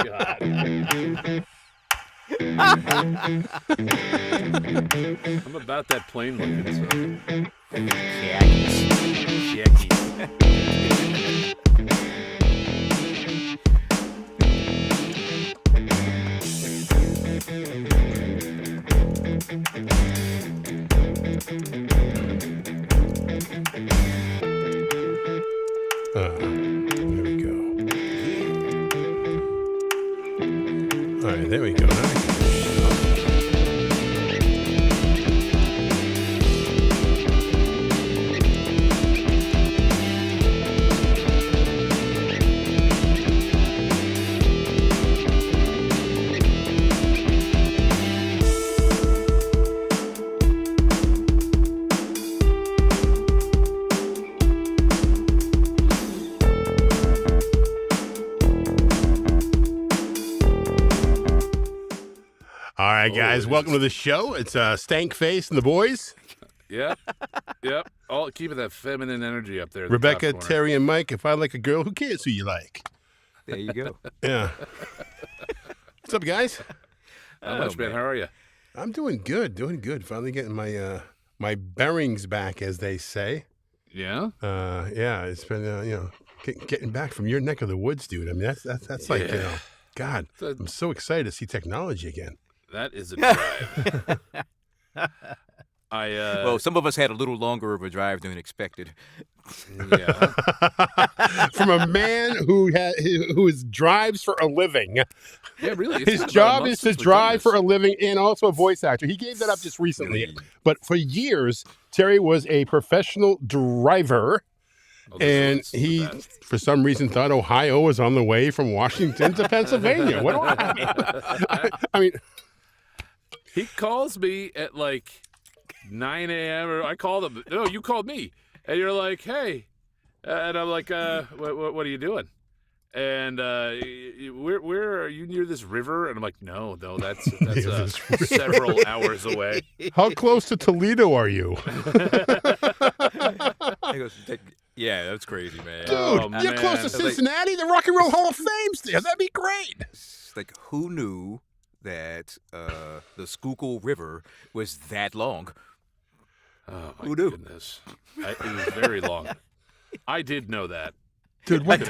God. I'm about that plain looking, so. Jackie. There we go. All right, there we go. Now we can All right, guys, welcome to the show. It's Stank Face and the boys. Yep. All keeping that feminine energy up there. Rebecca, Terry, and Mike. If I like a girl, who cares who you like? There you go. Yeah. What's up, guys? Not much, man. How are you? I'm doing good. Finally getting my my bearings back, as they say. Yeah. Yeah. It's been getting back from your neck of the woods, dude. I mean, that's like God. I'm so excited to see technology again. That is a drive. Well, some of us had a little longer of a drive than expected. Yeah. From a man who drives for a living. Yeah, really. His job is to drive for a living and also a voice actor. He gave that up just recently. But for years, Terry was a professional driver. And he, for some reason, thought Ohio was on the way from Washington to Pennsylvania. What do I mean? He calls me at like 9 a.m. or I called him. No, you called me. And you're like, hey. And I'm like, what are you doing? And where are you near this river? And I'm like, no, that's several hours away. How close to Toledo are you? He goes, yeah, that's crazy, man. Dude, you're close to Cincinnati. The Rock and Roll Hall of Fame's there. That'd be great. It's like, who knew that the Schuylkill River was that long? Oh, my Who knew? goodness. It was very long. I did know that. Dude, what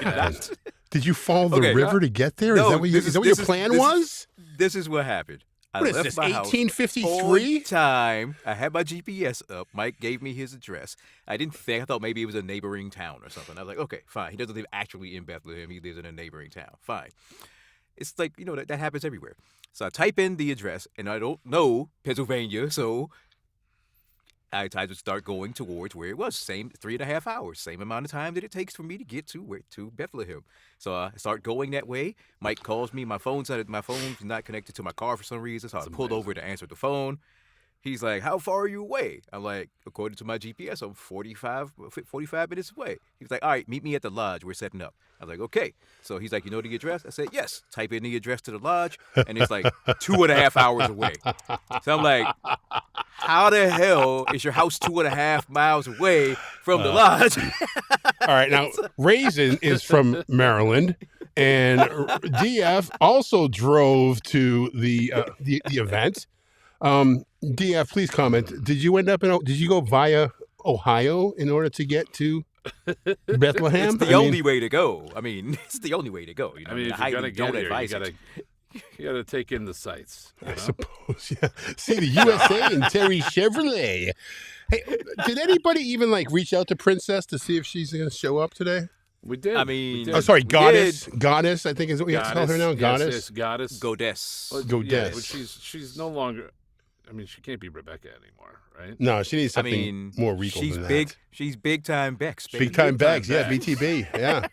did you follow the river to get there? No, Is that what your plan was? This is what happened. What is this, 1853? Time. I had my GPS up. Mike gave me his address. I thought maybe it was a neighboring town or something. I was like, okay, fine. He doesn't live actually in Bethlehem. He lives in a neighboring town. Fine. It's like, that happens everywhere. So I type in the address, and I don't know Pennsylvania, so I would start going towards where it was. Same 3.5 hours. Same amount of time that it takes for me to get to Bethlehem. So I start going that way. Mike calls me. My phone's not connected to my car for some reason, so I pulled over to answer the phone. He's like, how far are you away? I'm like, according to my GPS, I'm 45 minutes away. He was like, all right, meet me at the lodge. We're setting up. I was like, okay. So he's like, you know the address? I said, yes. Type in the address to the lodge, and it's like 2.5 hours away. So I'm like, how the hell is your house 2.5 miles away from the lodge? All right, now, Raisin is from Maryland, and DF also drove to the event. DF, please comment. Did you go via Ohio in order to get to Bethlehem? It's the only way to go. I mean, it's the only way to go. I mean, if you're going to get here, you got to take in the sights. I suppose, yeah. See, the USA and Terry Chevrolet. Hey, did anybody even reach out to Princess to see if she's going to show up today? We did. I mean, oh, sorry, Goddess. Goddess, I think is what we have to call her now. Goddess. Yes, Goddess. Goddess. Well, Goddess. Yeah, but she's no longer. I mean, she can't be Rebecca anymore, right? No, she needs something more regal than that. She's big time Bex. Big time Bex, yeah, BTB,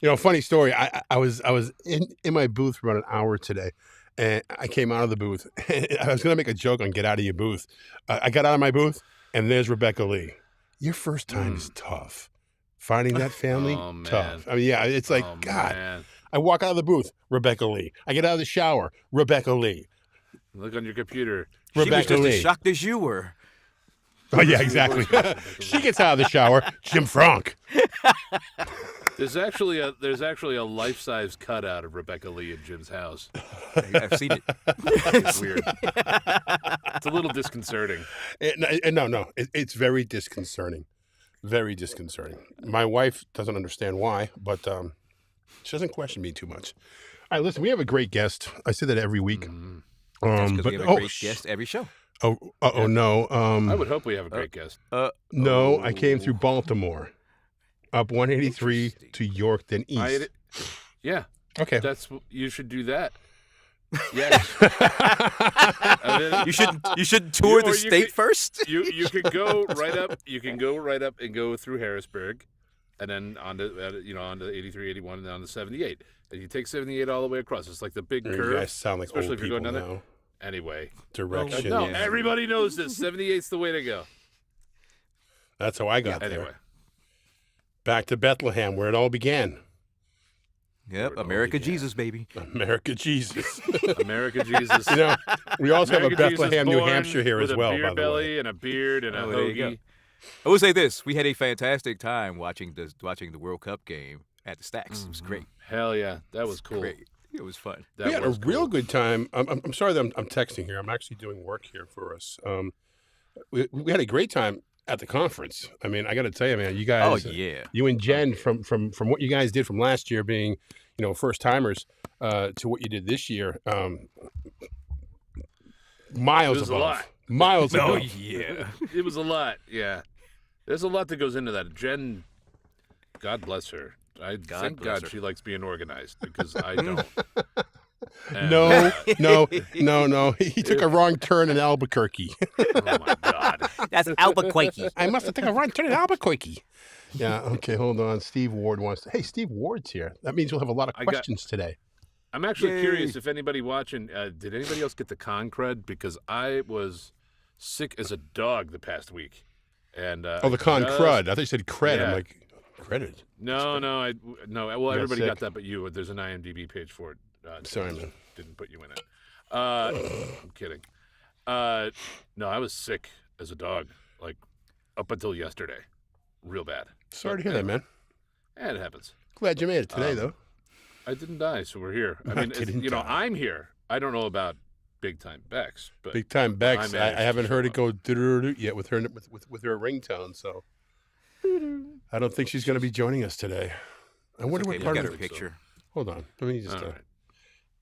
yeah. Funny story. I was in my booth for about an hour today, and I came out of the booth. I was gonna make a joke on get out of your booth. I got out of my booth, and there's Rebecca Lee. Your first time is tough. Finding that family, tough. I mean, yeah, it's like God. Man. I walk out of the booth, Rebecca Lee. I get out of the shower, Rebecca Lee. Look on your computer. Rebecca she was just Lee. as shocked as you were. Oh, yeah, exactly. She gets out of the shower, Jim Frank. There's actually a life-size cutout of Rebecca Lee in Jim's house. I've seen it. It's weird. It's a little disconcerting. No, it's very disconcerting. Very disconcerting. My wife doesn't understand why, but she doesn't question me too much. All right, listen, we have a great guest. I say that every week. That's because we have a great guest every show. No. I would hope we have a great guest. No, I came through Baltimore, up 183 to York, then east. Yeah. Okay. You should do that. Yes. You should tour the state first. You could go right up. You can go right up and go through Harrisburg, and then onto 83, 81, and then on to 78. And you take 78 all the way across. It's like the big curve. You guys sound like especially old if you're people going down now. there. Anyway, Direction. No, yeah. everybody knows this. 78's the way to go. That's how I got Anyway. there. Back to Bethlehem, where it all began. Yep, America Jesus, baby. America Jesus. America Jesus. We also America have a Jesus Bethlehem, New born Hampshire here with as well, a beer by the belly way. and a beard and a there you go. hoagie. I will say this: we had a fantastic time watching the World Cup game at the Stacks. It was great. Hell yeah, that was cool. Great. It was fun. That We had was a real cool. good time. I'm sorry that I'm texting here. I'm actually doing work here for us. We had a great time at the conference. I mean, I got to tell you, man, you guys, Oh yeah. you and Jen, from what you guys did from last year, being first timers, to what you did this year, miles It was above. a lot. Miles Oh above. yeah. It was a lot. Yeah, there's a lot that goes into that. Jen, God bless her. Thank bless God her. she likes being organized because I don't. And, No. He took a wrong turn in Albuquerque. oh my God. That's Albuquerque. I must have taken a wrong turn in Albuquerque. Yeah, okay, hold on. Steve Ward wants to. Hey, Steve Ward's here. That means we'll have a lot of questions today. I'm actually Yay. curious if anybody watching, did anybody else get the con cred? Because I was sick as a dog the past week. And Oh, the con crud. I thought you said cred. Yeah. I'm like, credit? No. Well, everybody sick? got that, but you. There's an IMDb page for it. Sorry, man. Didn't put you in it. I'm kidding. No, I was sick as a dog, like up until yesterday, real bad. Sorry to hear that, man. Yeah, it happens. Glad you made it today, though. I didn't die, so we're here. I I mean, didn't you know, die. I'm here. I don't know about big time Bex, but Big time Bex. I I managed haven't to heard show it go doo-doo-doo yet with her with her ringtone, so I don't think she's going to be joining us today. I wonder Okay, what we part got of her it. picture. Hold on. Let me just all right.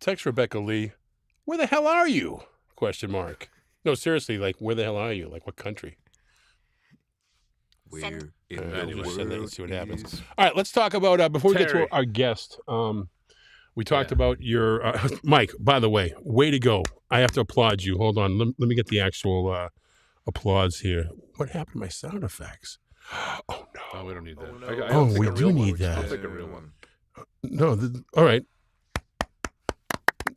text Rebecca Lee. Where the hell are you? Question mark. No, seriously, like where the hell are you? Like what country? Where in Anyway, the send that and world see what happens. is- All right, let's talk about before we get Terry. to our guest. We talked Yeah. about your Mike. By the way, way to go! I have to applaud you. Hold on, let me get the actual applause here. What happened to my sound effects? Oh no, Oh, we don't need that. Oh, no. I'll Oh, take we a do real one. need that. I'll take a real one. no. All right,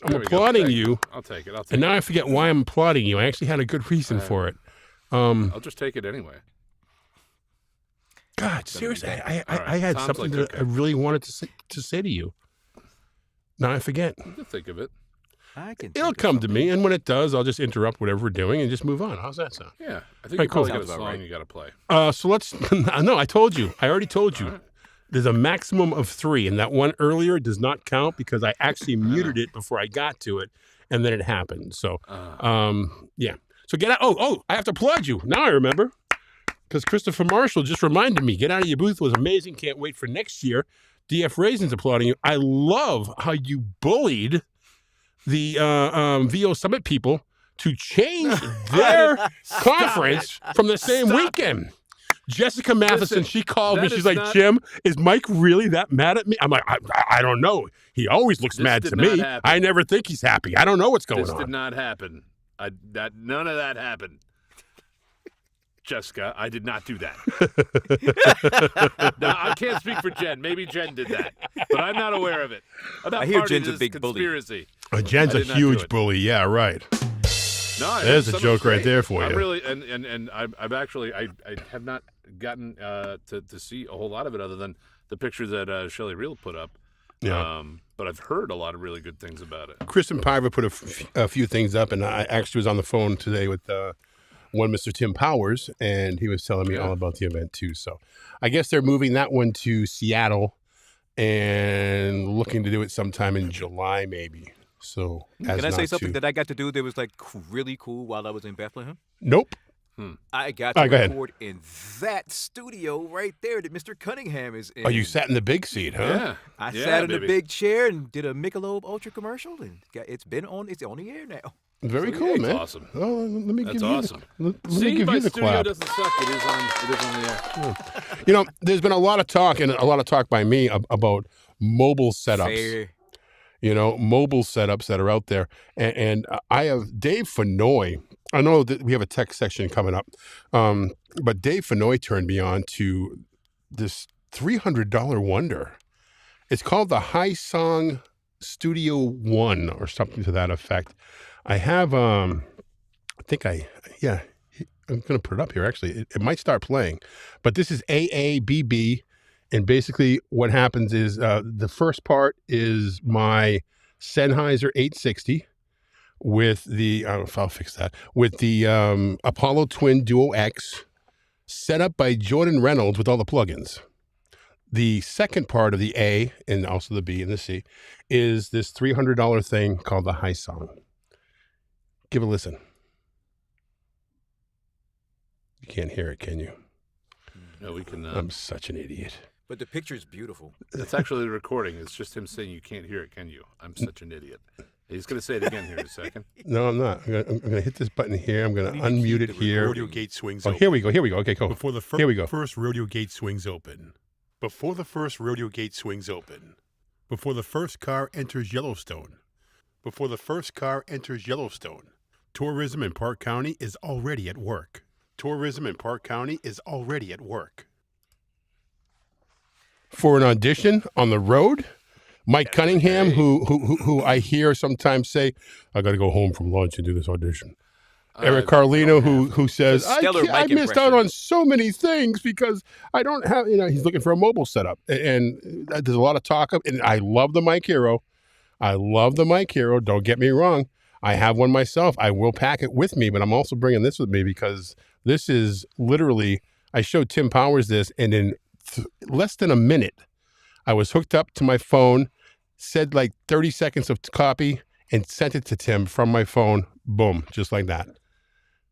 I'm There we go. applauding Thank you, I'll take it. I'll take and it. now I forget why I'm applauding you. I actually had a good reason for it. I'll just take it anyway. God, seriously, I All right. had Sounds something like that okay. I really wanted to say to you. Now I forget. You can think of it. I can. It'll think of come to something. me, and when it does, I'll just interrupt whatever we're doing and just move on. How's that sound? Yeah, I think Right, you cool. probably got a Sounds about song right. you got to play. So let's. No, I told you. I already told you. All right. There's a maximum of 3, and that one earlier does not count because I actually muted it before I got to it, and then it happened. So, yeah. So get out. Oh, I have to applaud you. Now I remember. Because Christopher Marshall just reminded me, Get Out of Your Booth was amazing. Can't wait for next year. DF Raisin's applauding you. I love how you bullied the VO Summit people to change their conference from the same weekend. Jessica Matheson, she called me. that She's is like, not- Jim, is Mike really that mad at me? I'm like, I don't know. He always looks This mad did to not me. happen. I never think he's happy. I don't know what's going This on. did not happen. None of that happened. Jessica, I did not do that. Now, I can't speak for Jen. Maybe Jen did that, but I'm not aware of it. I'm not I hear party to Jen's a this big bully. conspiracy. Jen's I a did not do huge it. bully. Yeah, right. No, I There's think a some of joke it's right great. there for I'm you. really and I've actually I have not gotten to see a whole lot of it other than the picture that Shelley Reel put up. Yeah. But I've heard a lot of really good things about it. Kristen Piver put a few things up, and I actually was on the phone today with one Mr. Tim Powers, and he was telling me all about the event too. So I guess they're moving that one to Seattle and looking to do it sometime in July, maybe. So, as Can I say not something to- that I got to do that was like really cool while I was in Bethlehem? Nope. I got All to right, go ahead. record in that studio right there that Mr. Cunningham is in. Oh, you sat in the big seat, huh? Yeah. I Yeah, sat in baby. a big chair and did a Michelob Ultra commercial, and it's on the air now. Very So, cool, yeah, it's man. awesome. Oh, let me That's give you. awesome. Let me See, give my you the studio clap. doesn't suck. It is on the air. You know, there's been a lot of talk, and a lot of talk by me about mobile setups. Fair. You know, mobile setups that are out there. And I have Dave Fenoy. I know that we have a tech section coming up, but Dave Fenoy turned me on to this $300 wonder. It's called the Hi-Song Studio One or something to that effect. I have, I'm going to put it up here. Actually, it might start playing, but this is AABB. And basically what happens is the first part is my Sennheiser 860 with the, I don't know if I'll fix that, with the Apollo Twin Duo X set up by Jordan Reynolds with all the plugins. The second part of the A and also the B and the C is this $300 thing called the Hi-Song. Give a listen. You can't hear it, can you? No, we can. I'm such an idiot. But the picture's beautiful. That's actually the recording. It's just him saying you can't hear it, can you? I'm such an idiot. He's going to say it again here in a second. No, I'm not. I'm gonna hit this button here. I'm gonna We need to unmute keep it the here. Rodeo gate swings Oh, open. here we go. Here we go. Okay, cool. Before the Here we go. first rodeo gate swings open. Before the first rodeo gate swings open. Before the first car enters Yellowstone. Before the first car enters Yellowstone. Tourism in Park County is already at work. Tourism in Park County is already at work. For an audition on the road, Mike Cunningham, who I hear sometimes say, "I got to go home from lunch and do this audition." Eric Carlino, who says, A stellar I Mike missed out impression. on so many things because I don't have, he's looking for a mobile setup. And there's a lot of talk of, and I love the Mic Hero. Don't get me wrong. I have one myself. I will pack it with me, but I'm also bringing this with me because this is literally, I showed Tim Powers this, and in less than a minute, I was hooked up to my phone, said like 30 seconds of copy, and sent it to Tim from my phone. Boom, just like that.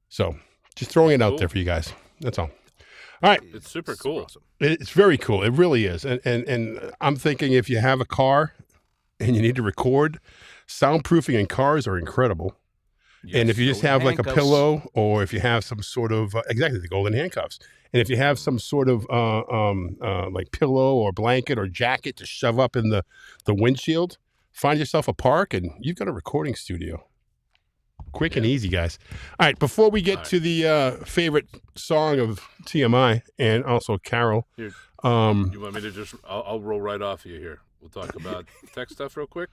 So just throwing it out Cool. there for you guys. That's all. All right. It's super cool. Awesome. It's very cool. It really is. And I'm thinking if you have a car and you need to record, soundproofing in cars are incredible. And if you just golden have like a handcuffs. pillow, or if you have some sort of exactly the golden handcuffs, and if you have some sort of like pillow or blanket or jacket to shove up in the windshield, find yourself a park and you've got a recording studio. Quick and easy, guys. All right, before we get to the favorite song of TMI and also Carol, Here. you You want me to just? I'll roll right off you here. We'll talk about tech stuff real quick.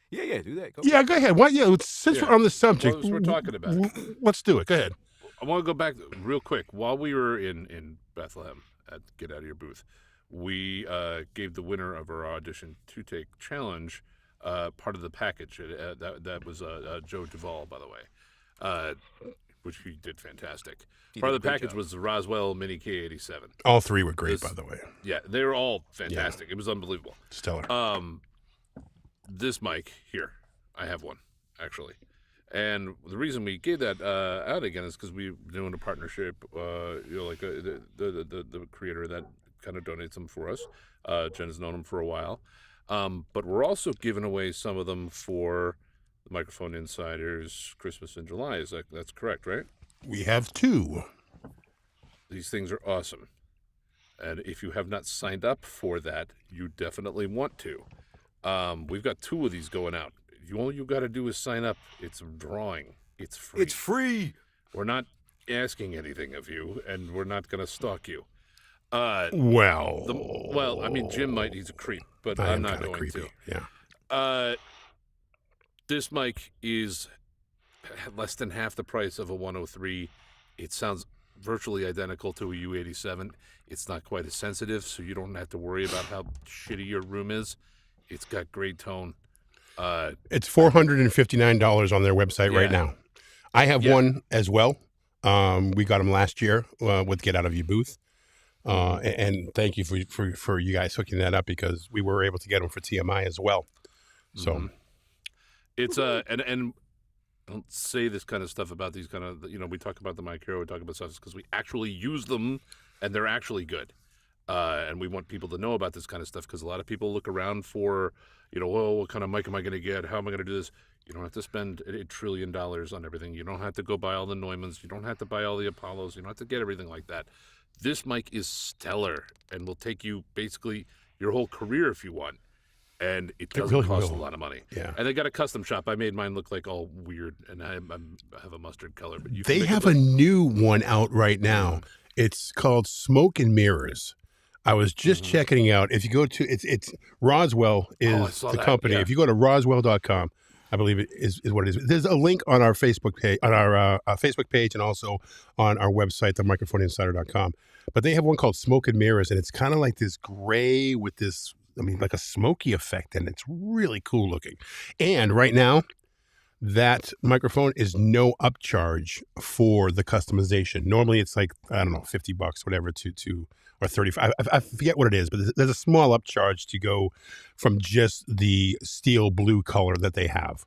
Yeah, do that. Go. yeah, go ahead. What? Yeah, since Yeah. we're on the subject, Well, we're talking about it. Let's do it. Go ahead. I want to go back real quick. While we were in Bethlehem at Get Out of Your Booth, we gave the winner of our audition two-take challenge part of the package. That was Joe Duvall, by the way, which he did fantastic. He Part did of the a great package job. was the Roswell Mini K87. All three were great, This- by the way. Yeah, they were all fantastic. It was unbelievable. Stellar. This mic here, I have one actually, and the reason we gave that out again is because we're doing a partnership. Like the creator of that kind of donates them for us. Jen has known him for a while, but we're also giving away some of them for the Microphone Insiders Christmas in July. That's correct, right? We have two. These things are awesome, and if you have not signed up for that, you definitely want to. We've got two of these going out. All you got to do is sign up. It's a drawing. It's free. It's free. We're not asking anything of you, and we're not going to stalk you. Well, I mean, Jim might. He's a creep, but I am I'm not kinda going creepy. to. Yeah. This mic is less than half the price of a 103. It sounds virtually identical to a U87. It's not quite as sensitive, so you don't have to worry about how shitty your room is. It's got great tone. It's $459 on their website right Yeah. now. I have Yeah. one as well. We got them last year with Get Out of Your Booth. And thank you for you guys hooking that up, because we were able to get them for TMI as well. So it's and I don't say this kind of stuff about these kind of, we talk about the mic here, we talk about stuff because we actually use them and they're actually good. And we want people to know about this kind of stuff, because a lot of people look around for, well, what kind of mic am I going to get? How am I going to do this? You don't have to spend $1 trillion on everything. You don't have to go buy all the Neumanns. You don't have to buy all the Apollos. You don't have to get everything like that. This mic is stellar and will take you basically your whole career if you want. And it doesn't really cost will. a lot of money. Yeah. And they got a custom shop. I made mine look like all weird, and I have a mustard color. But they have a new one out right now. It's called Smoke and Mirrors. I was just checking it out. If you go to it's Roswell is the company. Yeah. If you go to roswell.com, I believe it is what it is. There's a link on our Facebook page, and also on our website, themicrophoneinsider.com. But they have one called Smoke and Mirrors, and it's kind of like this gray with this, like a smoky effect, and it's really cool looking. And right now, that microphone is no upcharge for the customization. Normally, it's like, I don't know, $50, whatever, or 35. I forget what it is, but there's a small upcharge to go from just the steel blue color that they have.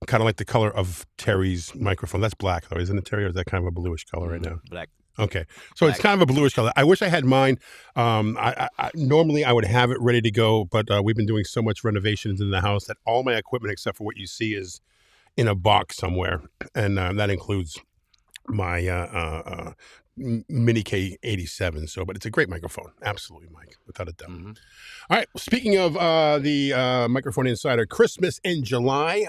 Kind of like the color of Terry's microphone. That's black, though, isn't it, Terry? Or is that kind of a bluish color right now? Black. Okay, so it's kind of a bluish color. I wish I had mine. I normally I would have it ready to go, but we've been doing so much renovations in the house that all my equipment, except for what you see, is in a box somewhere, and that includes my Mini K87. So, but it's a great microphone, absolutely, Mike, without a doubt. All right, speaking of the Microphone Insider Christmas in July.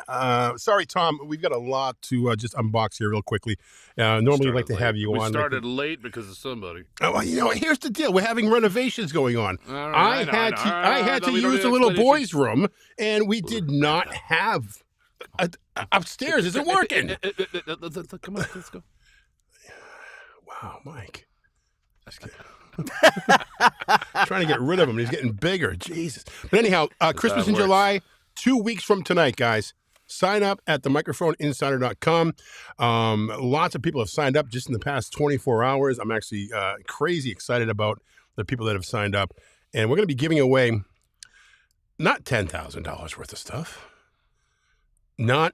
Sorry, Tom, we've got a lot to just unbox here real quickly. Normally, we'd like to have you on. We started late because of somebody. Oh, well, here's the deal: we're having renovations going on. All right, I had to use the little boys' room, and we did not have. Upstairs isn't working. Come on, let's go. Wow, Mike. Trying to get rid of him. He's getting bigger. Jesus. But anyhow, Christmas in July, 2 weeks from tonight, guys. Sign up at themicrophoneinsider.com. Lots of people have signed up just in the past 24 hours. I'm actually crazy excited about the people that have signed up. And we're going to be giving away not $10,000 worth of stuff. Not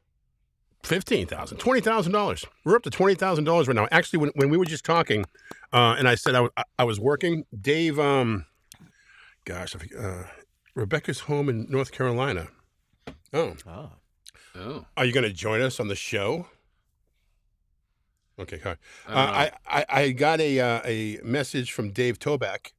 $15,000, $20,000. We're up to $20,000 right now. Actually, when we were just talking, and I said I was working, Dave, Rebecca's home in North Carolina. Oh. Are you going to join us on the show? Okay, hi. I got a message from Dave Toback.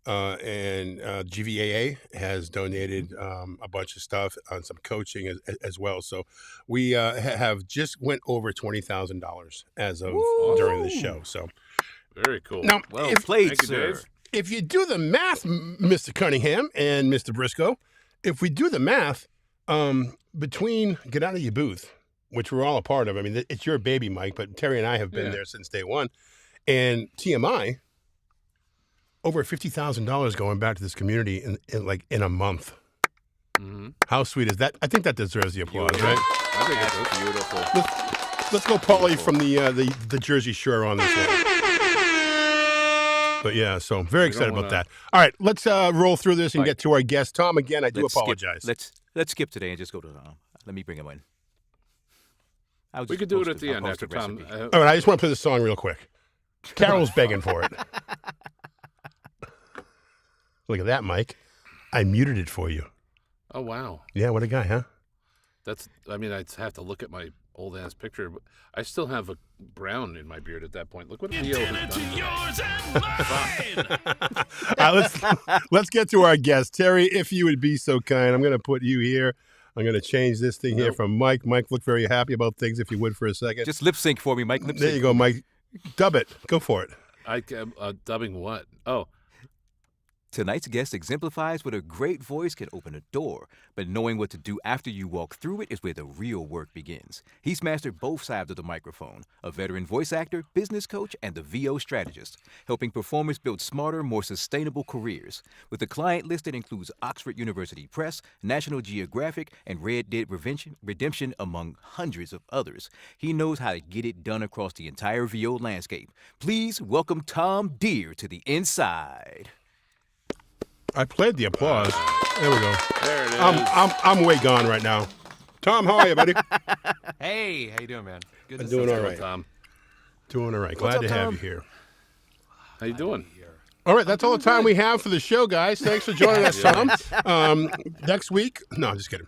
And GVAA has donated a bunch of stuff on some coaching as well. So we have just went over $20,000 as of during the show. So very cool. Now, Well played, sir. Dave. If you do the math, Mr. Cunningham and Mr. Briscoe, if we do the math between Get Out of Your Booth, which we're all a part of. I mean, it's your baby, Mike, but Terry and I have been there since day one, and TMI. Over $50,000 going back to this community in a month. How sweet is that? I think that deserves the applause, right? I think it's beautiful. Let's go, Paulie from the Jersey Shore on this one. But yeah, so very excited about that. All right, let's roll through this and get to our guest, Tom. Again, I do apologize. Let's skip today and just go to. Let me bring him in. We could do it at the end after Tom. All right, I just want to play the song real quick. Carol's begging for it. Look at that, Mike. I muted it for you. Oh, wow. Yeah, what a guy, huh? I have to look at my old ass picture, but I still have a brown in my beard at that point. Look what Leo has done. Let's get to our guest. Terry, if you would be so kind, I'm going to put you here. I'm going to change this thing here from Mike. Mike, look very happy about things, if you would, for a second. Just lip sync for me, Mike. Lip sync. There you go, Mike. Dub it. Go for it. Dubbing what? Oh. Tonight's guest exemplifies what a great voice can open a door, but knowing what to do after you walk through it is where the real work begins. He's mastered both sides of the microphone, a veteran voice actor, business coach, and the VO strategist, helping performers build smarter, more sustainable careers. With a client list that includes Oxford University Press, National Geographic, and Red Dead Redemption, among hundreds of others. He knows how to get it done across the entire VO landscape. Please welcome Tom Dheere to the inside. I played the applause. There we go. There it is. I'm way gone right now. Tom, how are you, buddy? Hey, how you doing, man? Good I'm to doing see all you. right. Tom. Doing all right. What's Glad up, to have Tom? you here. How you doing? All right, that's all the time we have for the show, guys. Thanks for joining us, Tom. Next week, no, I'm just kidding.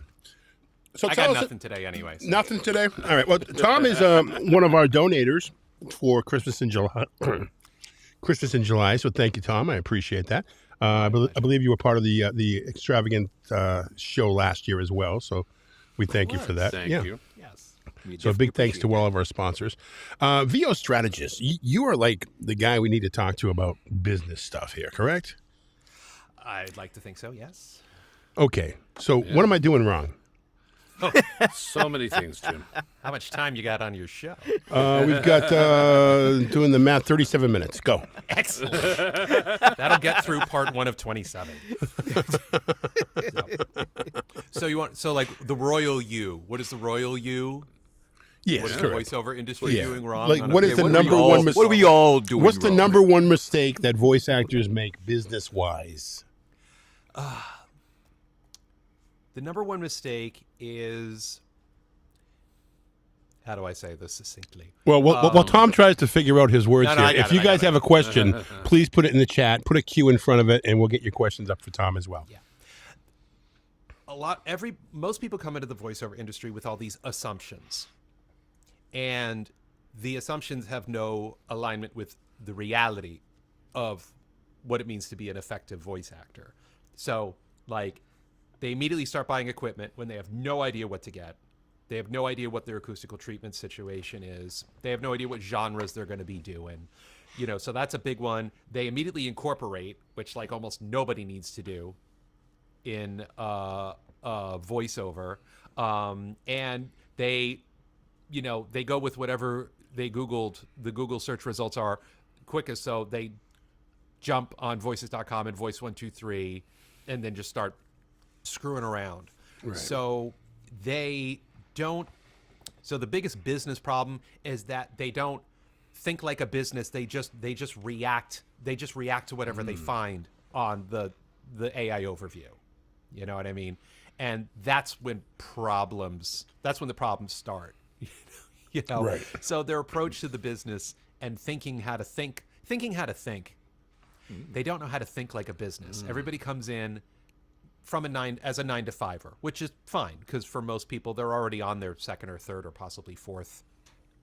So I tell got us nothing today, anyways. nothing today. All right. Well, Tom is one of our donators for Christmas in July. Christmas in July. So thank you, Tom. I appreciate that. I believe you were part of the extravagant show last year as well. So we thank you for that. Thank you. Yes. So big thanks to all of our sponsors. VO Strategist, you are like the guy we need to talk to about business stuff here, correct? I'd like to think so, yes. Okay. So what am I doing wrong? So many things, Jim. How much time you got on your show? We've got, doing the math, 37 minutes. Go. Excellent. That'll get through part 1 of 27. So like the royal you. What is the royal you? Yes, What is the correct. voiceover industry Yeah. doing wrong? Like, on what a- is the what number are we one all- mistake? What are we all doing What's the wrong? number one mistake that voice actors make business-wise? The number one mistake is, how do I say this succinctly? Well, while Tom tries to figure out his words No, no, I here, got if you it, I guys got have a question, please put it in the chat. Put a Q in front of it, and we'll get your questions up for Tom as well. Most people come into the voiceover industry with all these assumptions, and the assumptions have no alignment with the reality of what it means to be an effective voice actor. So, like, they immediately start buying equipment when they have no idea what to get. They have no idea what their acoustical treatment situation is. They have no idea what genres they're going to be doing. So that's a big one. They immediately incorporate, which like almost nobody needs to do in voiceover. And they go with whatever they Googled, the Google search results are quickest. So they jump on voices.com and voice123 and then just start screwing around. Right. So they don't. So the biggest business problem is that they don't think like a business. They just react. They just react to whatever they find on the AI overview. You know what I mean? And that's when the problems start. Right. So their approach to the business and thinking how to think. They don't know how to think like a business. Everybody comes in from a 9 to 5er, which is fine because for most people they're already on their second or third or possibly fourth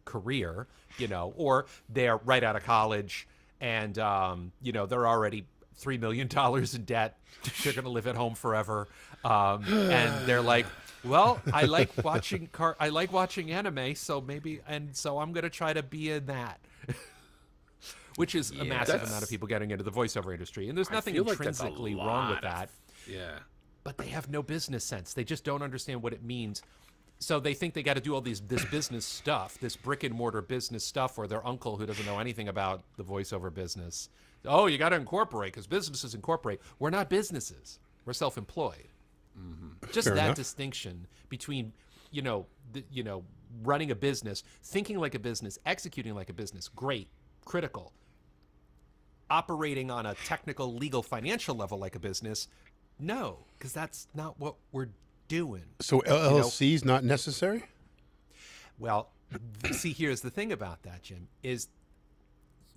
career, or they're right out of college and they're already $3 million in debt. They're going to live at home forever, and they're like, well, I like watching anime, so I'm going to try to be in that. Which is a massive amount of people getting into the voiceover industry, and there's nothing intrinsically wrong with that. Yeah. But they have no business sense. They just don't understand what it means. So they think they got to do all this business stuff, this brick and mortar business stuff, or their uncle who doesn't know anything about the voiceover business. Oh, you got to incorporate because businesses incorporate. We're not businesses. We're self-employed. Mm-hmm. Just Fair that enough. distinction between, running a business, thinking like a business, executing like a business, great, critical. Operating on a technical, legal, financial level like a business, no, because that's not what we're doing. So LLC is not necessary? Well, see, here's the thing about that, Jim, is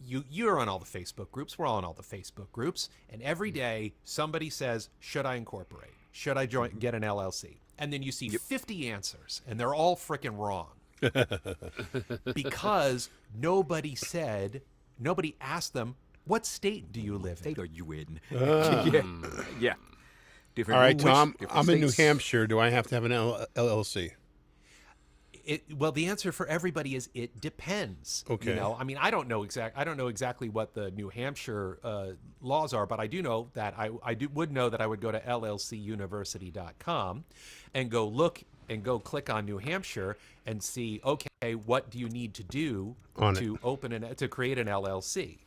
you're on all the Facebook groups. We're all on all the Facebook groups. And every day somebody says, should I incorporate? Should I get an LLC? And then you see 50 answers, and they're all freaking wrong. Because nobody asked them, what state do you live in? State are you in? Ah. Yeah. Different All right, rules, Tom, different I'm in New states. Hampshire. Do I have to have an LLC? Well, the answer for everybody is it depends. Okay. You know, I mean, I don't know exactly what the New Hampshire laws are, but I do know that would know that I would go to llcuniversity.com and go click on New Hampshire and see, okay, what do you need to do to create an LLC?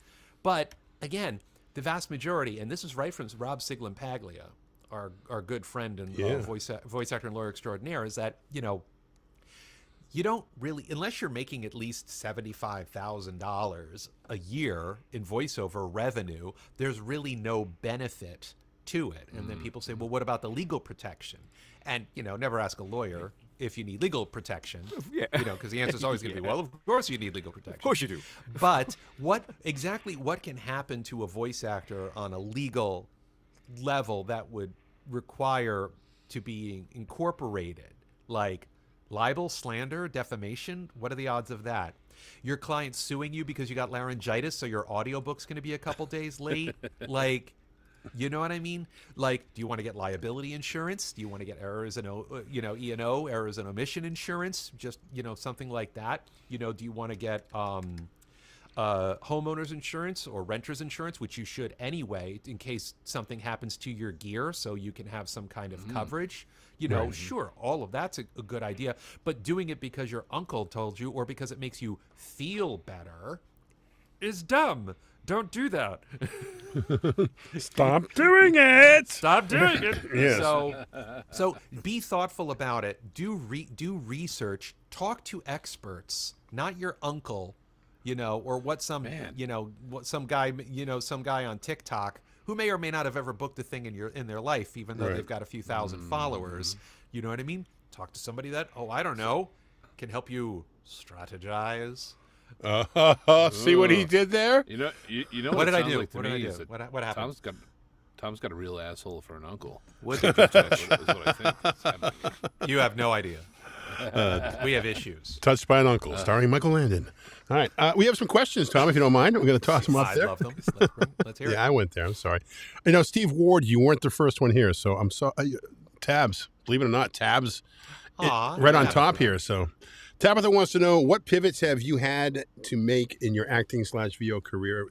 But again, the vast majority, and this is right from Rob Siglin-Paglia, our good friend and voice actor and lawyer extraordinaire, is that, you know, you don't really, unless you're making at least $75,000 a year in voiceover revenue, there's really no benefit to it. And then people say, well, what about the legal protection? And, you know, never ask a lawyer if you need legal protection. Yeah. You know, because the answer is always going to be, well, of course you need legal protection. Of course you do. But what can happen to a voice actor on a legal level that would require to be incorporated? Like libel, slander, defamation? What are the odds of that? Your client suing you because you got laryngitis, so your audiobook's going to be a couple days late? Like, you know what I mean? Like, do you want to get liability insurance? Do you want to get errors and E&O, errors and omission insurance? Just, you know, something like that. You know, do you want to get homeowners insurance or renters insurance, which you should anyway, in case something happens to your gear, so you can have some kind of coverage? You know, sure, all of that's a good idea, but doing it because your uncle told you or because it makes you feel better is dumb. Don't do that. Stop doing it. Stop doing it. Yes. So be thoughtful about it. Do research. Talk to experts, not your uncle, you know, or what some guy on TikTok who may or may not have ever booked a thing in their life, even though they've got a few thousand followers. You know what I mean? Talk to somebody that, I don't know, can help you strategize. See what he did there? You know What did I it sounds do? like to What did I me do? is that What happened? Tom's got a real asshole for an uncle. What is what I think is happening here. You have no idea. We have issues. Touched by an Uncle, starring Michael Landon. All right. We have some questions, Tom, if you don't mind. We're going to toss them up I there. love them. Let's hear it. Yeah, I went there. I'm sorry. You know, Steve Ward, you weren't the first one here, so I'm sorry. Tabs, believe it or not, Tabs, right on top here. So Tabitha wants to know, what pivots have you had to make in your acting/VO career,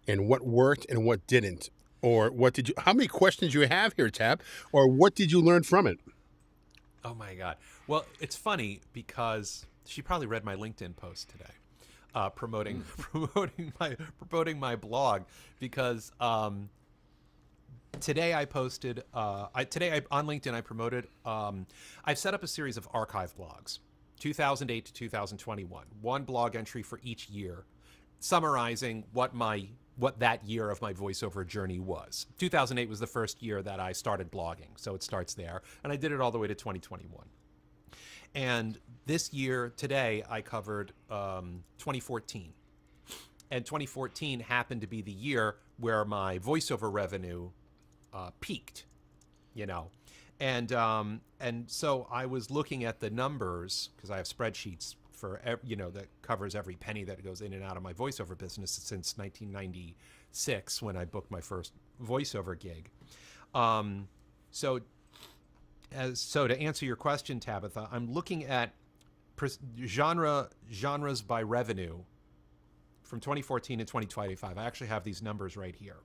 and what worked and what didn't? Or how many questions you have here, Tab? Or what did you learn from it? Oh my God. Well, it's funny because she probably read my LinkedIn post today, promoting my blog, because today I posted on LinkedIn I promoted I've set up a series of archive blogs, 2008 to 2021, one blog entry for each year, summarizing what that year of my voiceover journey was. 2008 was the first year that I started blogging, so it starts there, and I did it all the way to 2021. And this year, today, I covered 2014. And 2014 happened to be the year where my voiceover revenue peaked, you know. And so I was looking at the numbers, because I have spreadsheets for, that covers every penny that goes in and out of my voiceover business since 1996, when I booked my first voiceover gig. So to answer your question, Tabitha, I'm looking at genres by revenue from 2014 to 2025. I actually have these numbers right here.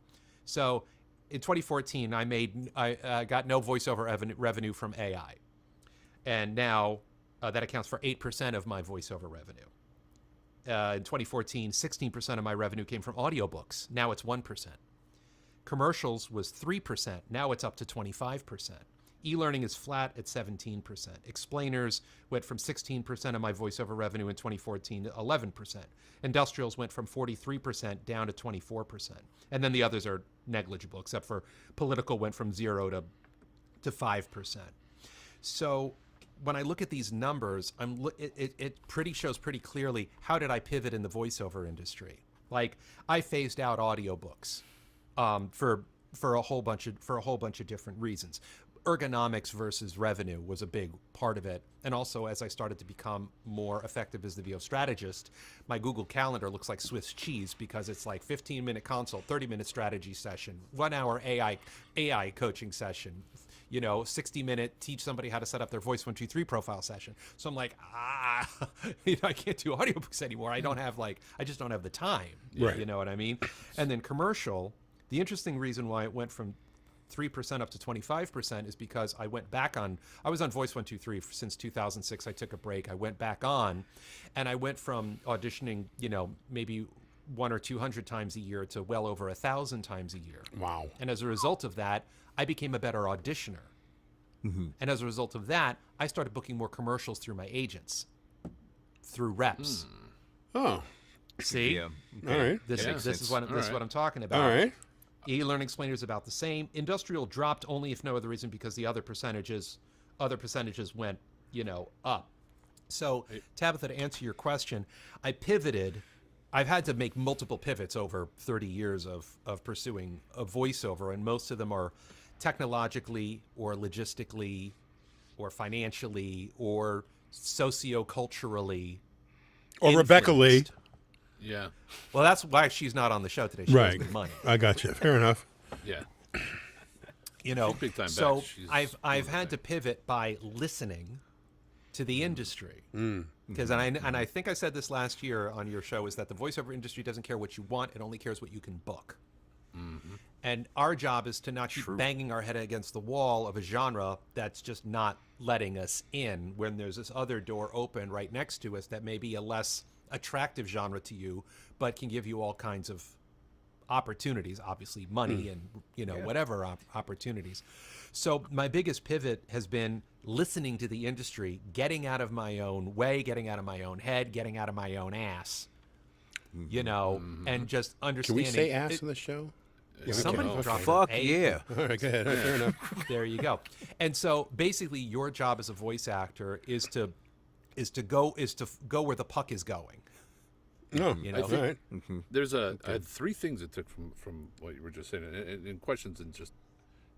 So in 2014, I got no voiceover revenue from AI, and now that accounts for 8% of my voiceover revenue. In 2014, 16% of my revenue came from audiobooks. Now it's 1%. Commercials was 3%. Now it's up to 25%. E-learning is flat at 17%. Explainers went from 16% of my voiceover revenue in 2014 to 11%. Industrials went from 43% down to 24%. And then the others are negligible, except for political went from 0 to 5%. So when I look at these numbers, it shows pretty clearly, how did I pivot in the voiceover industry? Like, I phased out audiobooks for a whole bunch of different reasons. Ergonomics versus revenue was a big part of it. And also, as I started to become more effective as the VO strategist, my Google Calendar looks like Swiss cheese, because it's like 15-minute consult, 30-minute strategy session, 1 hour AI coaching session, 60-minute teach somebody how to set up their Voice 123 profile session. So I'm like, I can't do audiobooks anymore. I just don't have the time. Right. You know what I mean? And then commercial, the interesting reason why it went from 3% up to 25% is because I was on Voice 123 since 2006. I took a break. I went back on, and I went from auditioning, maybe 100 or 200 times a year to well over 1,000 times a year. Wow. And as a result of that, I became a better auditioner. And as a result of that, I started booking more commercials through my agents, through reps. Oh, See? Yeah. all right. This is what I'm talking about. All right. E-learning explainer is about the same. Industrial dropped only if no other reason because the other percentages went, up. So, Tabitha, to answer your question, I pivoted. I've had to make multiple pivots over 30 years of pursuing a voiceover, and most of them are technologically or logistically or financially or socioculturally Or Rebecca Lee. influenced. Yeah. Well, that's why she's not on the show today. She Right. owes me money. I got you. Fair enough. Yeah. Big time So back. She's I've had to pivot by listening to the industry because and I think I said this last year on your show is that the voiceover industry doesn't care what you want, it only cares what you can book. And our job is to not keep banging our head against the wall of a genre that's just not letting us in when there's this other door open right next to us that may be a less attractive genre to you, but can give you all kinds of opportunities, obviously money and whatever opportunities. So my biggest pivot has been listening to the industry, getting out of my own way, getting out of my own head, getting out of my own ass, and just Can understanding. we say ass on the show? Yeah, Somebody okay. drop Fuck A. yeah. All right, go ahead. Fair enough. There you go. And so basically your job as a voice actor is to go where the puck is going. No, know? all right. I had three things that took from what you were just saying, and questions and just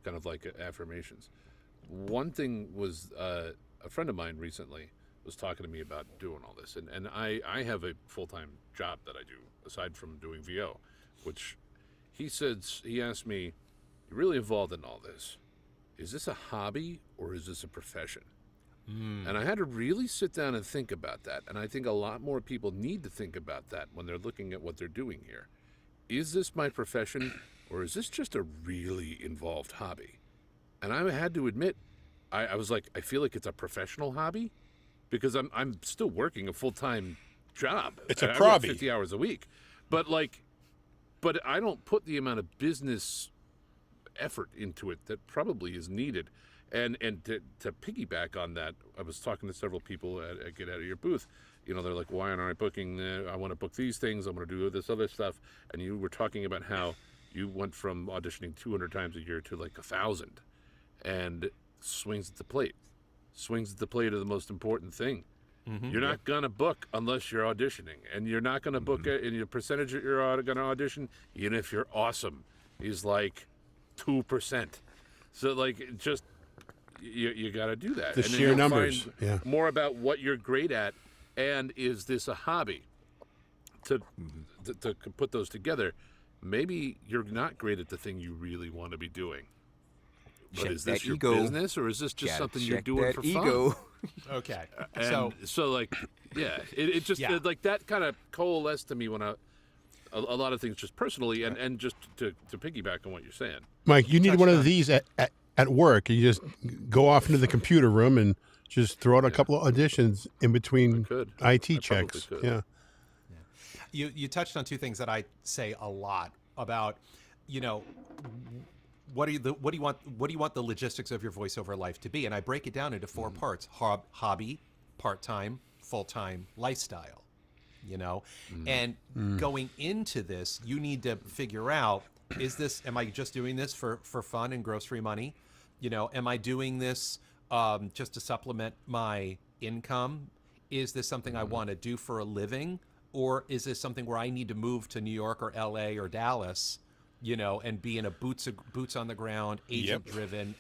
kind of like affirmations. One thing was a friend of mine recently was talking to me about doing all this, and I have a full-time job that I do aside from doing VO, which he asked me, "You're really involved in all this. Is this a hobby or is this a profession?" And I had to really sit down and think about that. And I think a lot more people need to think about that when they're looking at what they're doing here. Is this my profession or is this just a really involved hobby? And I had to admit, I was like, I feel like it's a professional hobby because I'm still working a full-time job. It's a I work probby. 50 hours a week. But I don't put the amount of business effort into it that probably is needed. And to piggyback on that, I was talking to several people at Get Out of Your Booth. They're like, why aren't I booking? I want to book these things. I want to do this other stuff. And you were talking about how you went from auditioning 200 times a year to like 1,000. And swings at the plate. Swings at the plate are the most important thing. You're not going to book unless you're auditioning. And you're not going to book it in your percentage that you're going to audition, even if you're awesome, is like 2%. So just... You got to do that. The and then sheer you'll numbers, find yeah. more about what you're great at, and is this a hobby? To put those together, maybe you're not great at the thing you really want to be doing. But Check is this that your ego. business, or is this just Gotta something you're check doing that for ego. fun? Okay. And so it just Yeah. that kind of coalesced to me when a lot of things just personally, and just to piggyback on what you're saying. Mike, you need touched one of on- these at work. You just go off into the computer room and just throw out a couple of auditions in between could. IT I checks. probably could. Yeah. You touched on two things that I say a lot about, what do you want the logistics of your voiceover life to be? And I break it down into four parts: hobby, part-time, full-time, lifestyle. And going into this, you need to figure out, am I just doing this for fun and grocery money? Am I doing this just to supplement my income? Is this something I want to do for a living? Or is this something where I need to move to New York or LA or Dallas, and be in a boots on the ground, agent driven,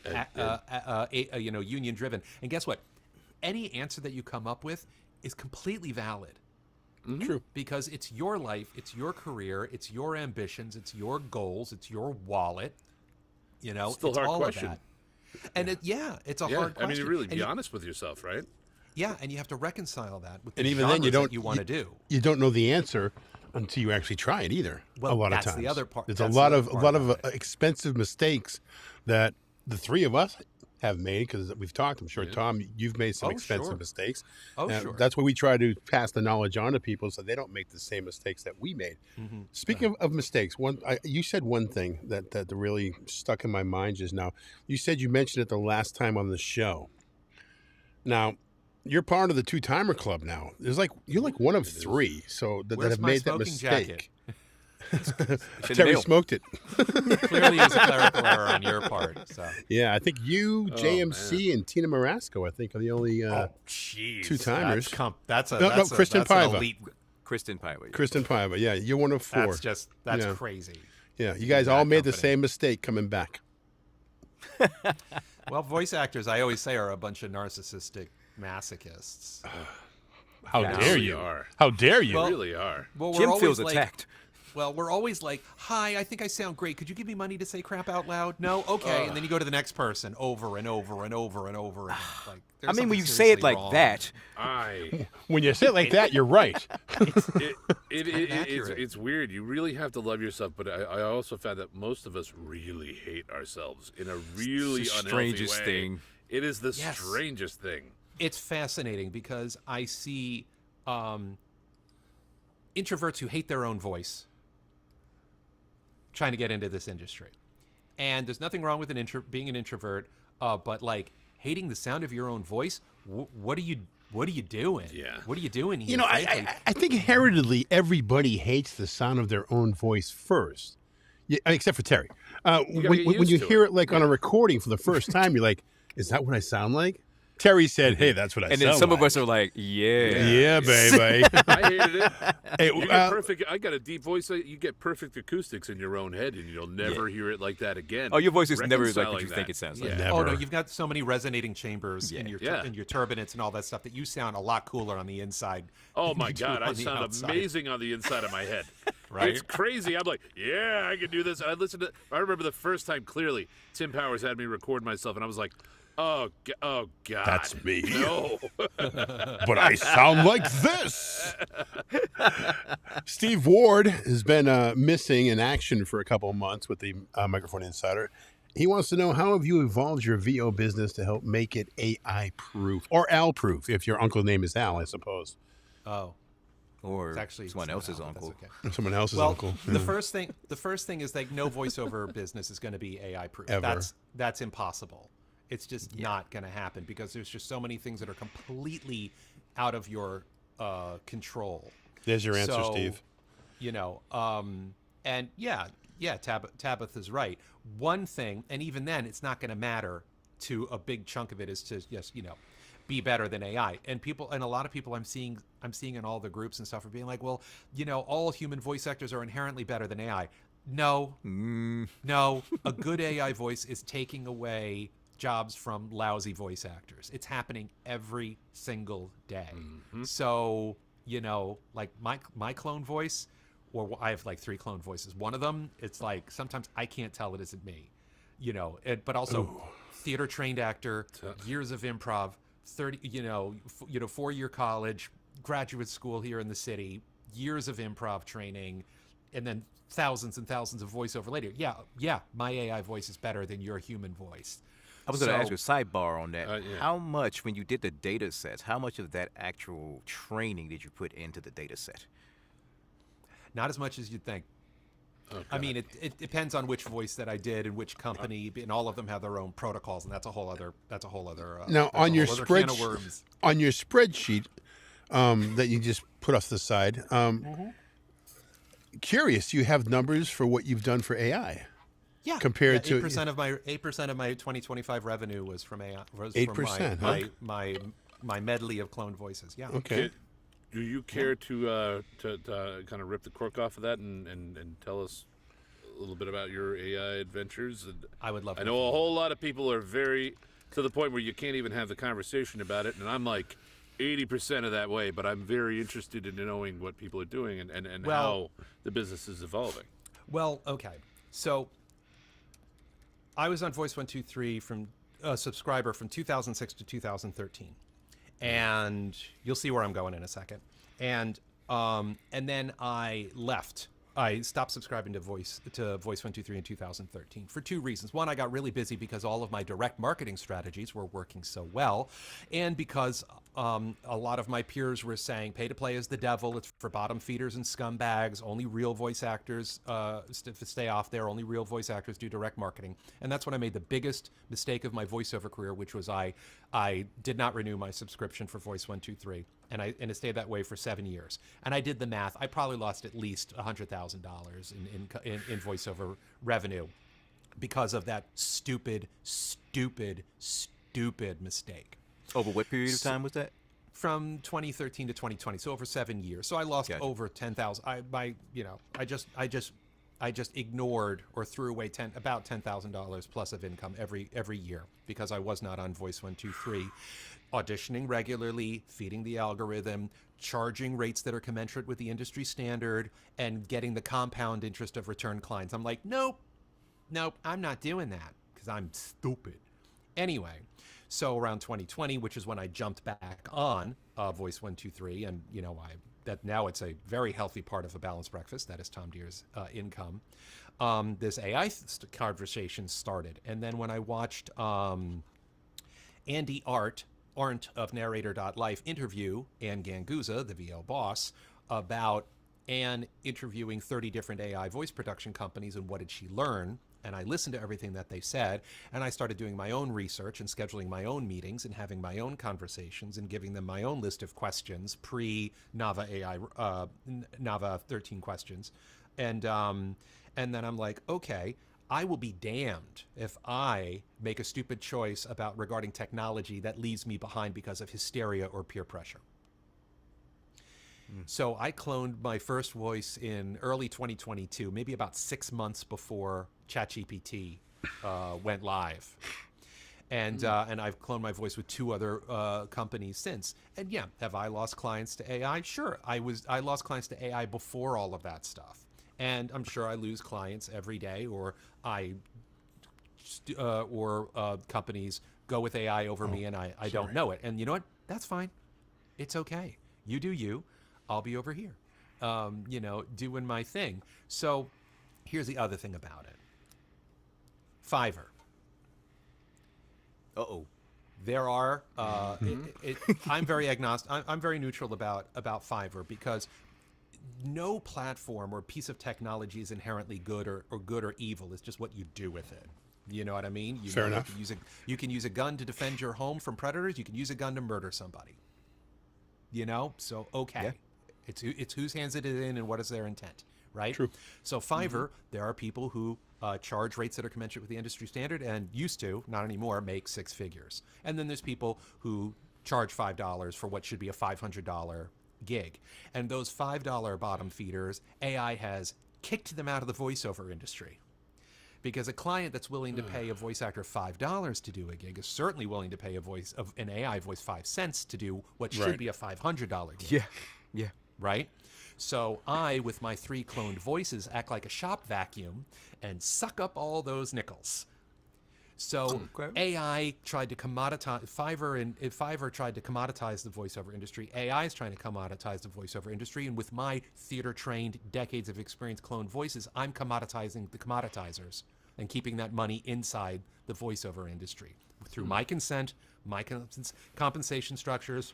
union driven? And guess what? Any answer that you come up with is completely valid. True. Because it's your life, it's your career, it's your ambitions, it's your goals, it's your wallet. Still it's hard all question. of And it's a Yeah, hard I mean, question. you really And be honest with yourself, right? Yeah, and you have to reconcile that with And the even then, genres that you want to do. You don't know the answer until you actually try it either. Well, a lot that's of the times, other part- There's that's a the lot other of part about it. expensive mistakes that the three of us have made because we've talked. I'm sure, Tom, you've made some Oh, expensive sure. mistakes. Oh, sure. That's why we try to pass the knowledge on to people so they don't make the same mistakes that we made. Mm-hmm. Speaking of mistakes, you said one thing that really stuck in my mind just now. You said you mentioned it the last time on the show. Now, you're part of the two-timer club now. You're like one of three, so that Where's have my made that smoking mistake. jacket? Terry smoked it. Clearly, it was a clerical error on your part. So Yeah, I think you, Oh, JMC, and Tina Marasco, I think, are the only jeez, two-timers. That's Kristen an Paiva. elite. Kristen Paiva. Kristen Paiva. Yeah, you're one of four. That's Yeah. crazy. Yeah, you guys that all made the company. same mistake coming back. Well, voice actors, I always say, are a bunch of narcissistic masochists. How Yeah. dare Really you? are. How dare you? You really are. Well, Jim always feels like, attacked. Well, we're always like, "Hi, I think I sound great. Could you give me money to say crap out loud?" No, okay. And then you go to the next person over and over and over and over again. Like, I mean, when you say it like that, When you say it like that, you're right. It's weird. You really have to love yourself, but I also found that most of us really hate ourselves in a really it's the unhealthy strangest way. thing. It is the Yes. strangest thing. It's fascinating because I see introverts who hate their own voice trying to get into this industry. And there's nothing wrong with being an introvert, but like hating the sound of your own voice, what are you doing? Yeah. What are you doing here? You know, frankly? I think inherently everybody hates the sound of their own voice first. Yeah, except for Terry. gotta When get you used to hear it. it like on a recording for the first time, you're like, is that what I sound like? Terry said, hey, that's what I and sound then some like. of us are like, yeah. Yeah, baby. I hated it. Hey, You get perfect. I got a deep voice. You get perfect acoustics in your own head, and you'll never hear it like that again. Oh, your voice is never like what Reconciling you think that. it sounds like. Never. Oh no, you've got so many resonating chambers in your Yeah. in your turbinates and all that stuff that you sound a lot cooler on the inside. Oh than my you do God, I on the sound outside. amazing on the inside of my head. Right? It's crazy. I'm like, yeah, I can do this. I listened to. I remember the first time clearly. Tim Powers had me record myself, and I was like, oh God, That's me. No. But I sound like this. Steve Ward has been missing in action for a couple of months with the Microphone Insider. He wants to know, how have you evolved your VO business to help make it AI proof or Al proof, if your uncle name is Al, I suppose. Oh, Or it's actually someone not else's Al, but that's uncle. okay. Or someone else's Well, uncle. the first thing is like no voiceover business is going to be AI proof. Ever. That's impossible. It's just not going to happen because there's just so many things that are completely out of your control. There's your answer, So, Steve. You know, and yeah, Tabitha's right. One thing, and even then, it's not going to matter. To a big chunk of it is to just be better than AI. And a lot of people I'm seeing in all the groups and stuff are being like, well, all human voice actors are inherently better than AI. No, no, a good AI voice is taking away jobs from lousy voice actors. It's happening every single day. So, like my clone voice, or I have like 3 clone voices. One of them, it's like sometimes I can't tell it isn't me, but also theater trained actor, years of improv, 30, 4-year college, graduate school here in the city, years of improv training, and then thousands and thousands of voiceover later. Yeah, my AI voice is better than your human voice. I was going to ask you a sidebar on that. Yeah. How much, when you did the data sets, how much of that actual training did you put into the data set? Not as much as you'd think. I mean, it depends on which voice that I did and which company, and all of them have their own protocols, and that's a whole other. Now, on your can of worms. spreadsheet that you just put off to the side, curious, you have numbers for what you've done for AI. Yeah, compared to 8% of my 2025 revenue was from AI. Was 8%, from huh? my medley of cloned voices. Yeah. Okay. Do you care to kind of rip the cork off of that and tell us a little bit about your AI adventures? And I would love. I know a whole lot of people are very to the point where you can't even have the conversation about it, and I'm like 80% of that way, but I'm very interested in knowing what people are doing and how the business is evolving. Well, okay. So I was on Voice 123 from a subscriber from 2006 to 2013, and you'll see where I'm going in a second. And then I left. I stopped subscribing to Voice 123 in 2013 for two reasons. One, I got really busy because all of my direct marketing strategies were working so well, and because a lot of my peers were saying pay to play is the devil. It's for bottom feeders and scumbags. Only real voice actors stay off there. Only real voice actors do direct marketing. And that's when I made the biggest mistake of my voiceover career, which was I did not renew my subscription for Voice 123. And it stayed that way for 7 years. And I did the math. I probably lost at least $100,000 in voiceover revenue because of that stupid mistake. Over what period of time was that? From 2013 to 2020, so over 7 years. So I lost over 10,000. I just ignored or threw away about $10,000 plus of income every year because I was not on Voice 123, auditioning regularly, feeding the algorithm, charging rates that are commensurate with the industry standard, and getting the compound interest of return clients. I'm like, nope, I'm not doing that because I'm stupid. Anyway, so around 2020, which is when I jumped back on Voice 123, and that now it's a very healthy part of a balanced breakfast. That is Tom Dheere's income. This AI conversation started, and then when I watched Andy Arndt of Narrator.life interview Anne Ganguza, the VO boss, about Anne interviewing 30 different AI voice production companies and what did she learn. And I listened to everything that they said, and I started doing my own research and scheduling my own meetings and having my own conversations and giving them my own list of questions, pre-Nava AI, Nava 13 questions. And then I'm like, okay, I will be damned if I make a stupid choice regarding technology that leaves me behind because of hysteria or peer pressure. So I cloned my first voice in early 2022, maybe about 6 months before ChatGPT went live. And I've cloned my voice with 2 other companies since. And yeah, have I lost clients to AI? Sure. I lost clients to AI before all of that stuff. And I'm sure I lose clients every day, or companies go with AI over me and I don't know it. And you know what? That's fine. It's okay. You do you. I'll be over here, doing my thing. So here's the other thing about it. Fiverr. Uh-oh. There are, I'm very agnostic. I'm very neutral about Fiverr because no platform or piece of technology is inherently good or good or evil. It's just what you do with it. You know what I mean? Fair enough. You can use a gun to defend your home from predators. You can use a gun to murder somebody. So okay. Yeah. It's whose hands it is in and what is their intent, right? True. So Fiverr, there are people who charge rates that are commensurate with the industry standard and used to, not anymore, make 6 figures. And then there's people who charge $5 for what should be a $500 gig. And those $5 bottom feeders, AI has kicked them out of the voiceover industry. Because a client that's willing to pay a voice actor $5 to do a gig is certainly willing to pay an AI voice 5 cents to do what should be a $500 gig. Yeah. Right? So I, with my 3 cloned voices, act like a shop vacuum and suck up all those nickels. So AI tried to commoditize Fiverr tried to commoditize the voiceover industry. AI is trying to commoditize the voiceover industry, and with my theater-trained, decades of experience cloned voices, I'm commoditizing the commoditizers and keeping that money inside the voiceover industry through my consent, my compensation structures.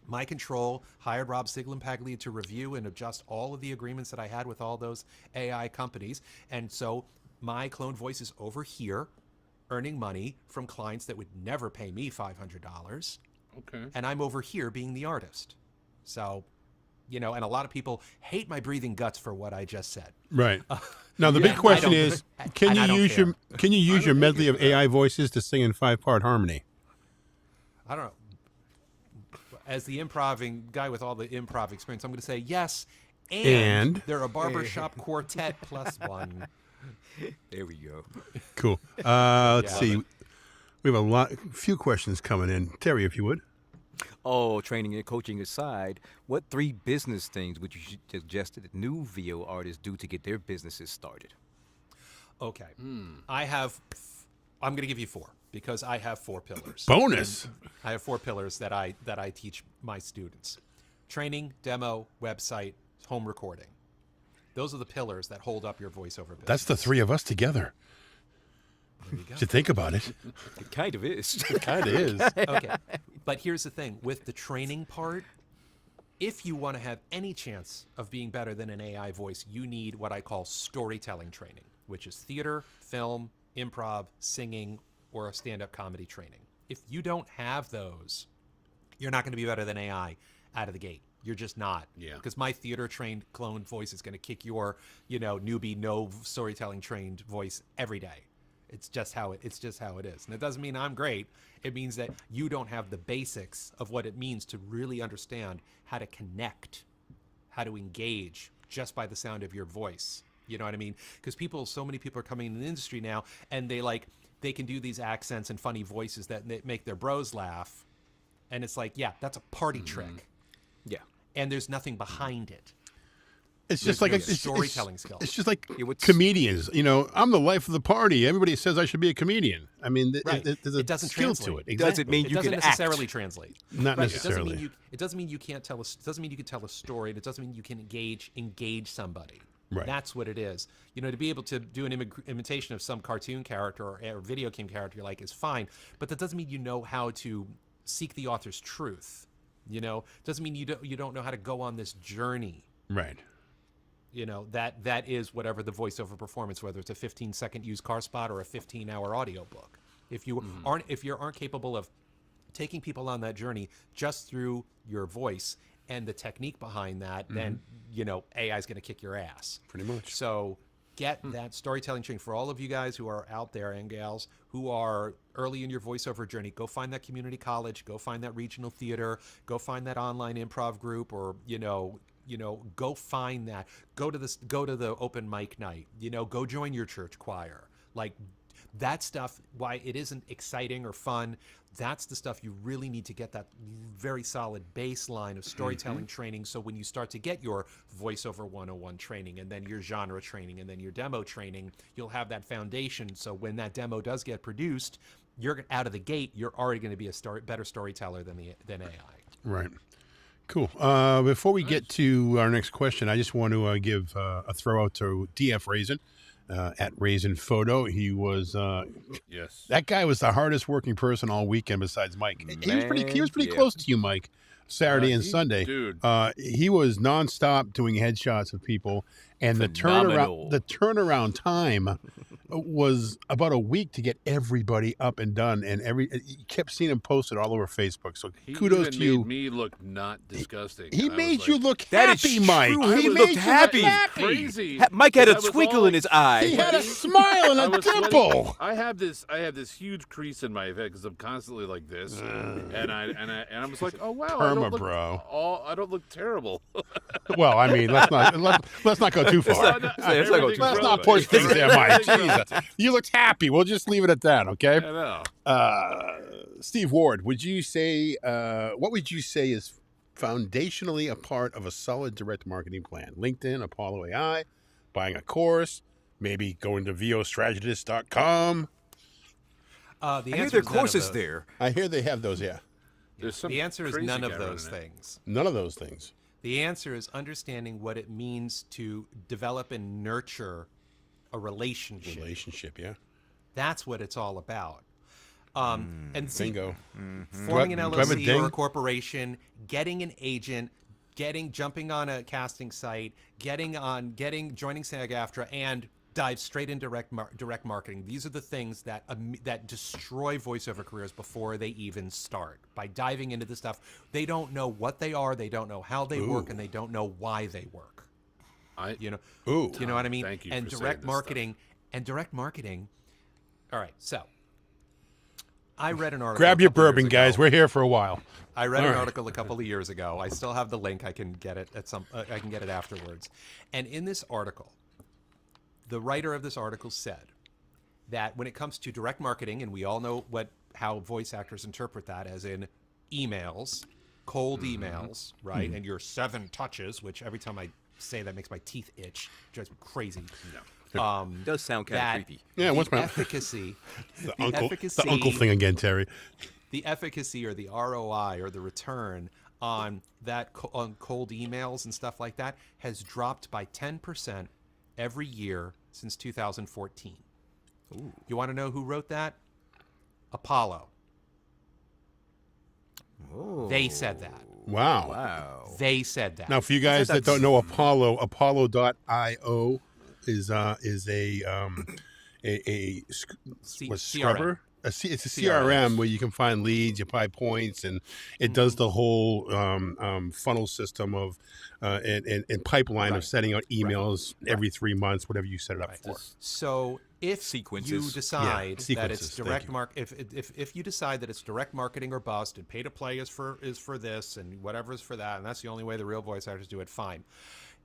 My control, hired Rob Siglan-Paglia to review and adjust all of the agreements that I had with all those AI companies. And so my cloned voice is over here earning money from clients that would never pay me $500. Okay. And I'm over here being the artist. So, and a lot of people hate my breathing guts for what I just said. Right. Now the big question is, can you use your medley of AI voices to sing in 5-part harmony? I don't know. As the improving guy with all the improv experience, I'm going to say yes. And they're a barbershop quartet plus 1. There we go. Cool. Let's see. We have a few questions coming in. Terry, if you would. Oh, training and coaching aside, what 3 business things would you suggest that new VO artists do to get their businesses started? Okay. I'm going to give you 4 because I have 4 pillars. Bonus. I have 4 pillars that I teach my students: training, demo, website, home recording. Those are the pillars that hold up your voiceover business. That's the 3 of us together. There you go. To think about it. It kind of is. It kind of is. Okay, but here's the thing with the training part. If you want to have any chance of being better than an AI voice, you need what I call storytelling training, which is theater, film, improv, singing, or a stand-up comedy training. If you don't have those, you're not going to be better than AI out of the gate. You're just not. Yeah. Because my theater-trained clone voice is going to kick your, newbie, no storytelling-trained voice every day. It's just how it is. And it doesn't mean I'm great. It means that you don't have the basics of what it means to really understand how to connect, how to engage just by the sound of your voice. You know what I mean? Because so many people are coming in the industry now, and they can do these accents and funny voices that make their bros laugh. And it's like, yeah, that's a party trick. Yeah. And there's nothing behind it. It's just like no storytelling skills. It's just like Yeah, what's- comedians. I'm the life of the party. Everybody says I should be a comedian. I mean, Right. there's a It doesn't skill translate. to it. Does it mean It you doesn't can necessarily act? translate. Not Right, necessarily. It doesn't mean you can't tell us. It doesn't mean you can tell a story. And it doesn't mean you can engage somebody. Right. That's what it is. To be able to do an imitation of some cartoon character or video game character you like is fine, but that doesn't mean you know how to seek the author's truth. Doesn't mean you don't know how to go on this journey. Right. That is whatever the voiceover performance, whether it's a 15-second used car spot or a 15-hour audiobook. If you aren't capable of taking people on that journey just through your voice and the technique behind that, then AI is going to kick your ass. Pretty much. So get that storytelling training for all of you guys who are out there and gals who are early in your voiceover journey. Go find that community college, go find that regional theater, go find that online improv group, or go find that. Go to the open mic night. Go join your church choir. Like that stuff. Why it isn't exciting or fun. That's the stuff you really need to get that very solid baseline of storytelling training. So when you start to get your voiceover 101 training, and then your genre training, and then your demo training, you'll have that foundation. So when that demo does get produced, you're out of the gate. You're already going to be a better storyteller than AI. Right. Cool. Before we get to our next question, I just want to give a throw out to DF Raisin at Raisin Photo. He was Yes. that guy was the hardest working person all weekend besides Mike. He was pretty yeah. close to you, Mike. Saturday and Sunday, dude. He was nonstop doing headshots of people, and Phenomenal. the turnaround time was about a week to get everybody up and done. And you kept seeing him posted all over Facebook. So He kudos even to you. made me look not disgusting. He And I made was you like, look That is happy, Mike. true. He He made looked you happy. look happy. crazy. Mike had a That was twinkle all in his eye. He had a smile and I a was sweating. dimple. I have this huge crease in my head because I'm constantly like this, and I was like, oh wow, I don't look terrible. Well, I mean, let's not go too far. Let's not go too Let's far. not push things there, Mike. Jesus. You looked happy. We'll just leave it at that, okay? I know. Steve Ward, what would you say is foundationally a part of a solid direct marketing plan? LinkedIn, Apollo AI, buying a course, maybe going to vostrategist.com. The I hear answer there are is none of courses those. there. I hear they have those, yeah. There's some The answer is crazy none of guy those running it. things. None of those things. The answer is understanding what it means to develop and nurture a relationship. Relationship, yeah. That's what it's all about. And see, Bingo. forming an Do I have a LLC ding? or a corporation, getting an agent, jumping on a casting site, joining SAG-AFTRA, and dive straight into direct marketing. These are the things that destroy voiceover careers before they even start. By diving into this stuff, they don't know what they are, they don't know how they work, and they don't know why they work. You know what I mean? Thank you And for saying direct this marketing. All right, so I read an article. Grab a your couple years bourbon, guys. ago. We're here for a while. I read an All right. article a couple of years ago. I still have the link. I can get it I can get it afterwards. And in this article, the writer of this article said that when it comes to direct marketing, and we all know how voice actors interpret that, as in emails, cold emails, right? And your 7 touches, which every time I say that makes my teeth itch, drives me crazy. Does sound kind that of creepy. Yeah, what's my efficacy, the uncle efficacy- thing again, Terry? the efficacy or the ROI or the return on that on cold emails and stuff like that has dropped by 10% every year since 2014. Ooh. You want to know who wrote that? Apollo. Oh. They said that. Wow. Wow. They said that. Now, for you guys that don't know Apollo, Apollo.io is a CRM. scrubber. It's a CRM where you can find leads, you buy points, and it does the whole funnel system of and pipeline of sending out emails every 3 months, whatever you set it up for. So if Sequences. you decide that sequences, it's thank direct you. if you decide that it's direct marketing or bust, and pay to play is for this, and whatever is for that, and that's the only way the real voice actors do it, fine.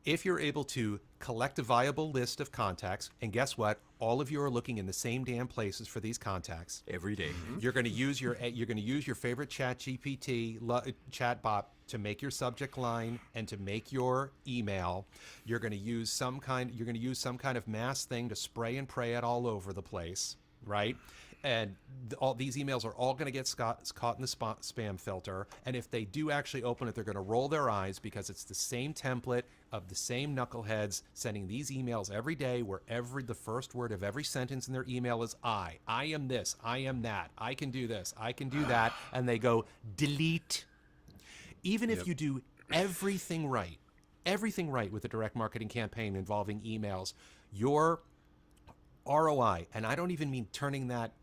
If you're able to collect a viable list of contacts, and guess what? All of you are looking in the same damn places for these contacts. Every day. You're going to use your favorite ChatGPT chatbot to make your subject line and to make your email. You're going to use some kind of mass thing to spray and pray it all over the place, right? And all these emails are all going to get caught in the spam filter. And if they do actually open it, they're going to roll their eyes because it's the same template of the same knuckleheads sending these emails every day, where the first word of every sentence in their email is I am this, I am that, I can do this, I can do that. And they go delete. Even if you do everything right with a direct marketing campaign involving emails, your ROI, and I don't even mean turning that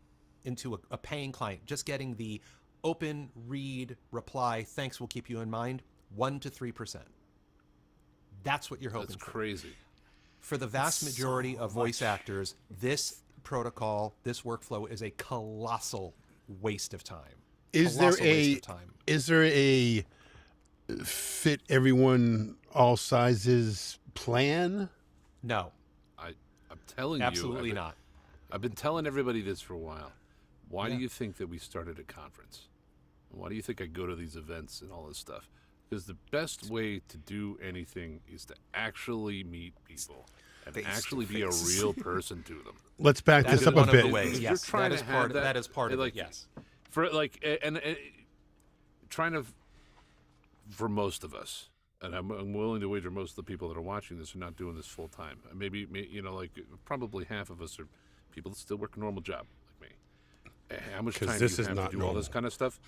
into a paying client, just getting the open, read, reply, thanks, we'll keep you in mind, 1 to 3%. That's what you're hoping That's for. crazy. For the vast majority of voice actors, this protocol, this workflow is a colossal waste of time. Is there a fit everyone all sizes plan? No, I'm telling you. absolutely not. I've been telling everybody this for a while. Why do you think that we started a conference? Why do you think I go to these events and all this stuff? Because the best way to do anything is to actually meet people and actually be a real person to them. Let's back That this is up one a of the bit. ways. You're Yes, trying that is to part. have that- That is part of like, it. Yes. For like, and trying to, for most of us, and I'm willing to wager most of the people that are watching this are not doing this full time. Maybe like probably half of us are people that still work a normal job like me. How much 'Cause time this do is you have not to do all this normal. kind of stuff?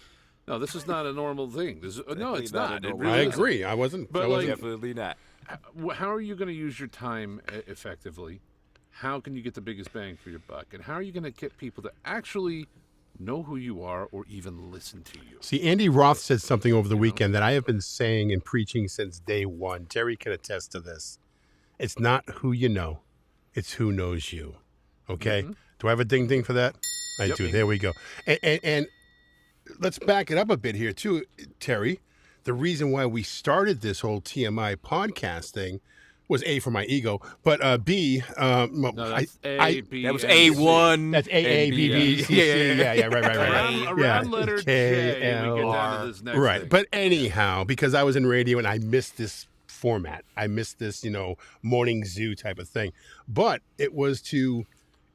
No, this is not a normal thing. No, it's not a not. It normal really I isn't. agree. I wasn't. But I like- wasn't Definitely not. How are you going to use your time effectively? How can you get the biggest bang for your buck? And how are you going to get people to actually know who you are or even listen to you? See, Andy Roth said something over the weekend that I have been saying and preaching since day one. Terry can attest to this. It's not who you know, it's who knows you. Okay? Do I have a ding ding for that? I Yep. do. There we go. And let's back it up a bit here, too, Terry. The reason why we started this whole TMI podcast thing was A, for my ego, but B, No, that's A-B, That was and C. A1. that's AABB. Yeah, right. Around Yeah. letter K, J, we get down L, to this next Right. thing. But anyhow, because I was in radio and I missed this format, I missed this, morning zoo type of thing. But it was to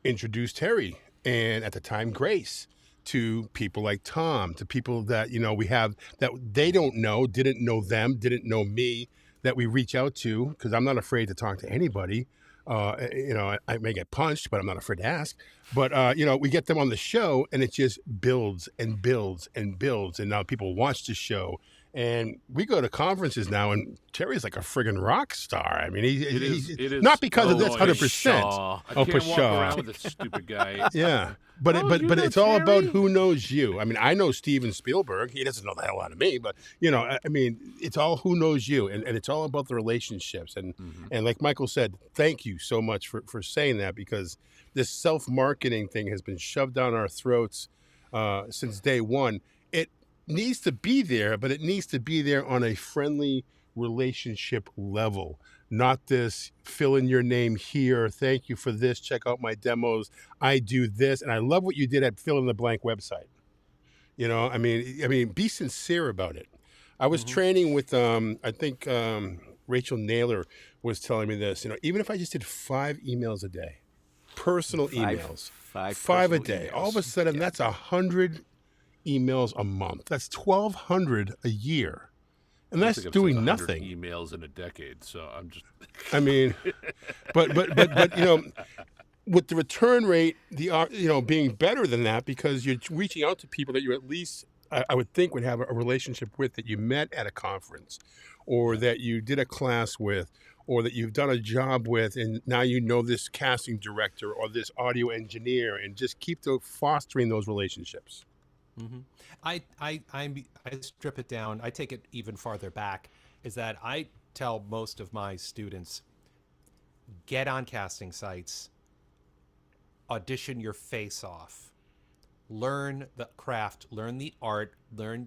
introduce Terry and at the time Grace to people like Tom, to people that, we have that they don't know, didn't know them, didn't know me, that we reach out to, because I'm not afraid to talk to anybody. I may get punched, but I'm not afraid to ask. But, we get them on the show and it just builds and builds and builds. And now people watch the show. And we go to conferences now, and Terry's like a friggin' rock star. I mean, It he's is. not because of this, Oh, 100%. Pshaw. I Oh, can't walk Pshaw. around with this stupid guy. Yeah, but Oh, but you but know it's all about Terry? who knows you. I mean, I know Steven Spielberg. He doesn't know the hell out of me, but I mean, it's all who knows you, and it's all about the relationships. And and like Michael said, thank you so much for saying that, because this self-marketing thing has been shoved down our throats since day one. It needs to be there, but it needs to be there on a friendly relationship level, not this fill in your name here, thank you for this, check out my demos, I do this. And I love what you did at fill in the blank website. I mean be sincere about it. I was training with I think Rachel Naylor was telling me this. Even if I just did 5 emails a day, personal emails, 5 a personal day, emails. all of a sudden that's 100 emails a month. That's 1,200 a year, and I that's think I've doing sent 100 nothing. emails in a decade, so I'm just. I mean, but with the return rate, being better than that, because you're reaching out to people that you at least I would think would have a relationship with, that you met at a conference, or that you did a class with, or that you've done a job with, and now you know this casting director or this audio engineer, and just keep fostering those relationships. Mm-hmm. I strip it down. I take it even farther back. Is that I tell most of my students, get on casting sites, audition your face off, learn the craft, learn the art,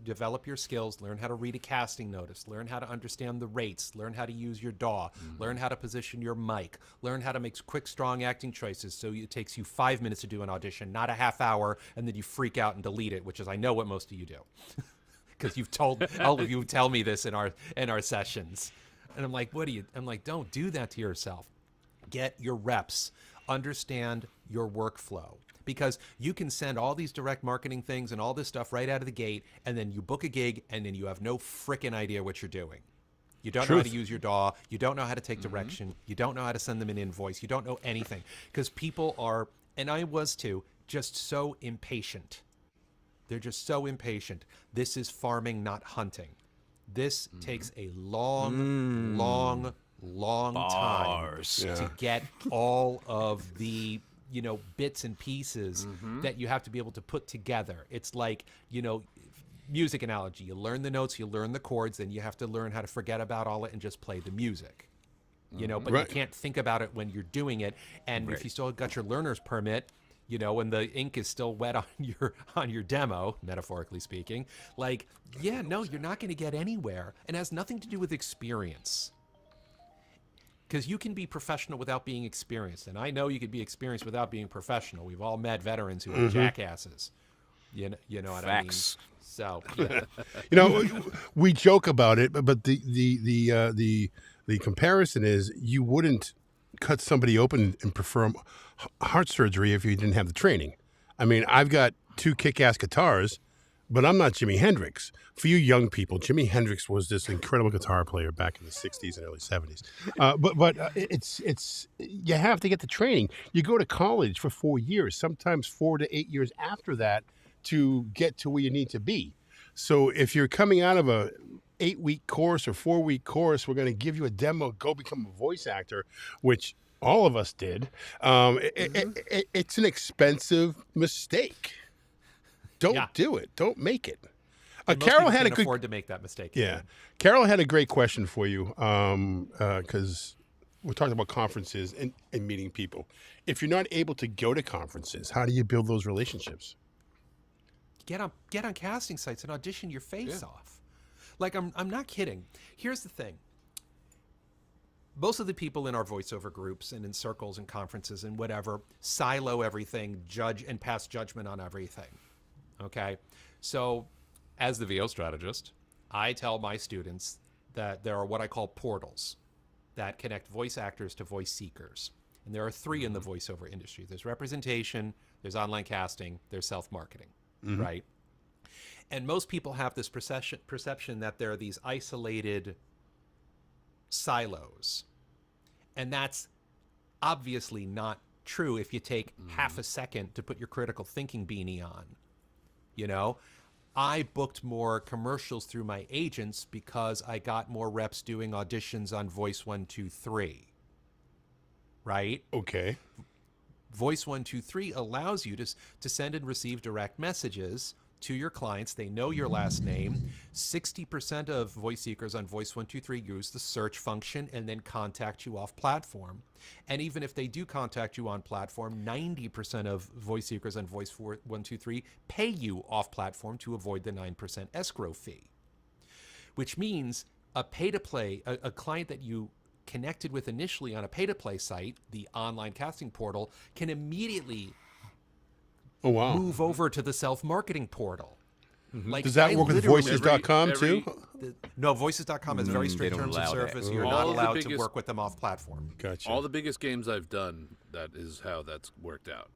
develop your skills, learn how to read a casting notice, learn how to understand the rates, learn how to use your DAW, learn how to position your mic, learn how to make quick, strong acting choices so it takes you 5 minutes to do an audition, not a half hour, and then you freak out and delete it, which is I know what most of you do. Because you've told all of you tell me this in our sessions. And I'm like, don't do that to yourself. Get your reps. Understand your workflow. Because you can send all these direct marketing things and all this stuff right out of the gate, and then you book a gig, and then you have no freaking idea what you're doing. You don't know how to use your DAW. You don't know how to take direction. You don't know how to send them an invoice. You don't know anything. Because people are, and I was too, just so impatient. They're just so impatient. This is farming, not hunting. This takes a long time to get all of the bits and pieces that you have to be able to put together. It's like, music analogy. You learn the notes, you learn the chords, then you have to learn how to forget about all it and just play the music. But you can't think about it when you're doing it. And if you still got your learner's permit, when the ink is still wet on your demo, metaphorically speaking, you're not going to get anywhere. And it has nothing to do with experience. Because you can be professional without being experienced. And I know you could be experienced without being professional. We've all met veterans who are jackasses. You know what I mean? So, yeah. We joke about it, but the comparison is you wouldn't cut somebody open and perform heart surgery if you didn't have the training. I mean, I've got 2 kick-ass guitars, but I'm not Jimi Hendrix. For you young people, Jimi Hendrix was this incredible guitar player back in the 60s and early 70s. But it's you have to get the training. You go to college for 4 years, sometimes 4 to 8 years after that, to get to where you need to be. So if you're coming out of a 8-week course or 4-week course, we're going to give you a demo, go become a voice actor, which all of us did. It's an expensive mistake. Don't do it. Don't make it. Carol had a good afford to make that mistake. Yeah, Carol had a great question for you because we're talking about conferences and meeting people. If you're not able to go to conferences, how do you build those relationships? Get on casting sites and audition your face off. I'm not kidding. Here's the thing. Most of the people in our voiceover groups and in circles and conferences and whatever silo everything, judge and pass judgment on everything. Okay? So, as the VO strategist, I tell my students that there are what I call portals that connect voice actors to voice seekers. And there are 3 in the voiceover industry. There's representation, there's online casting, there's self-marketing, right? And most people have this perception that there are these isolated silos. And that's obviously not true if you take half a second to put your critical thinking beanie on. I booked more commercials through my agents because I got more reps doing auditions on Voice 123. Right? Okay. Voice 123 allows you to send and receive direct messages to your clients. They know your last name. 60% of voice seekers on Voice 123 use the search function and then contact you off platform. And even if they do contact you on platform, 90% of voice seekers on Voice 123 pay you off platform to avoid the 9% escrow fee. Which means a pay-to-play, a client that you connected with initially on a pay-to-play site, the online casting portal, can immediately move over to the self-marketing portal. Does that work with voices.com too? No, voices.com has very They strict don't terms of allow that. service. You're All not the allowed to biggest- work with them off platform. Gotcha. All the biggest games I've done, that is how that's worked out.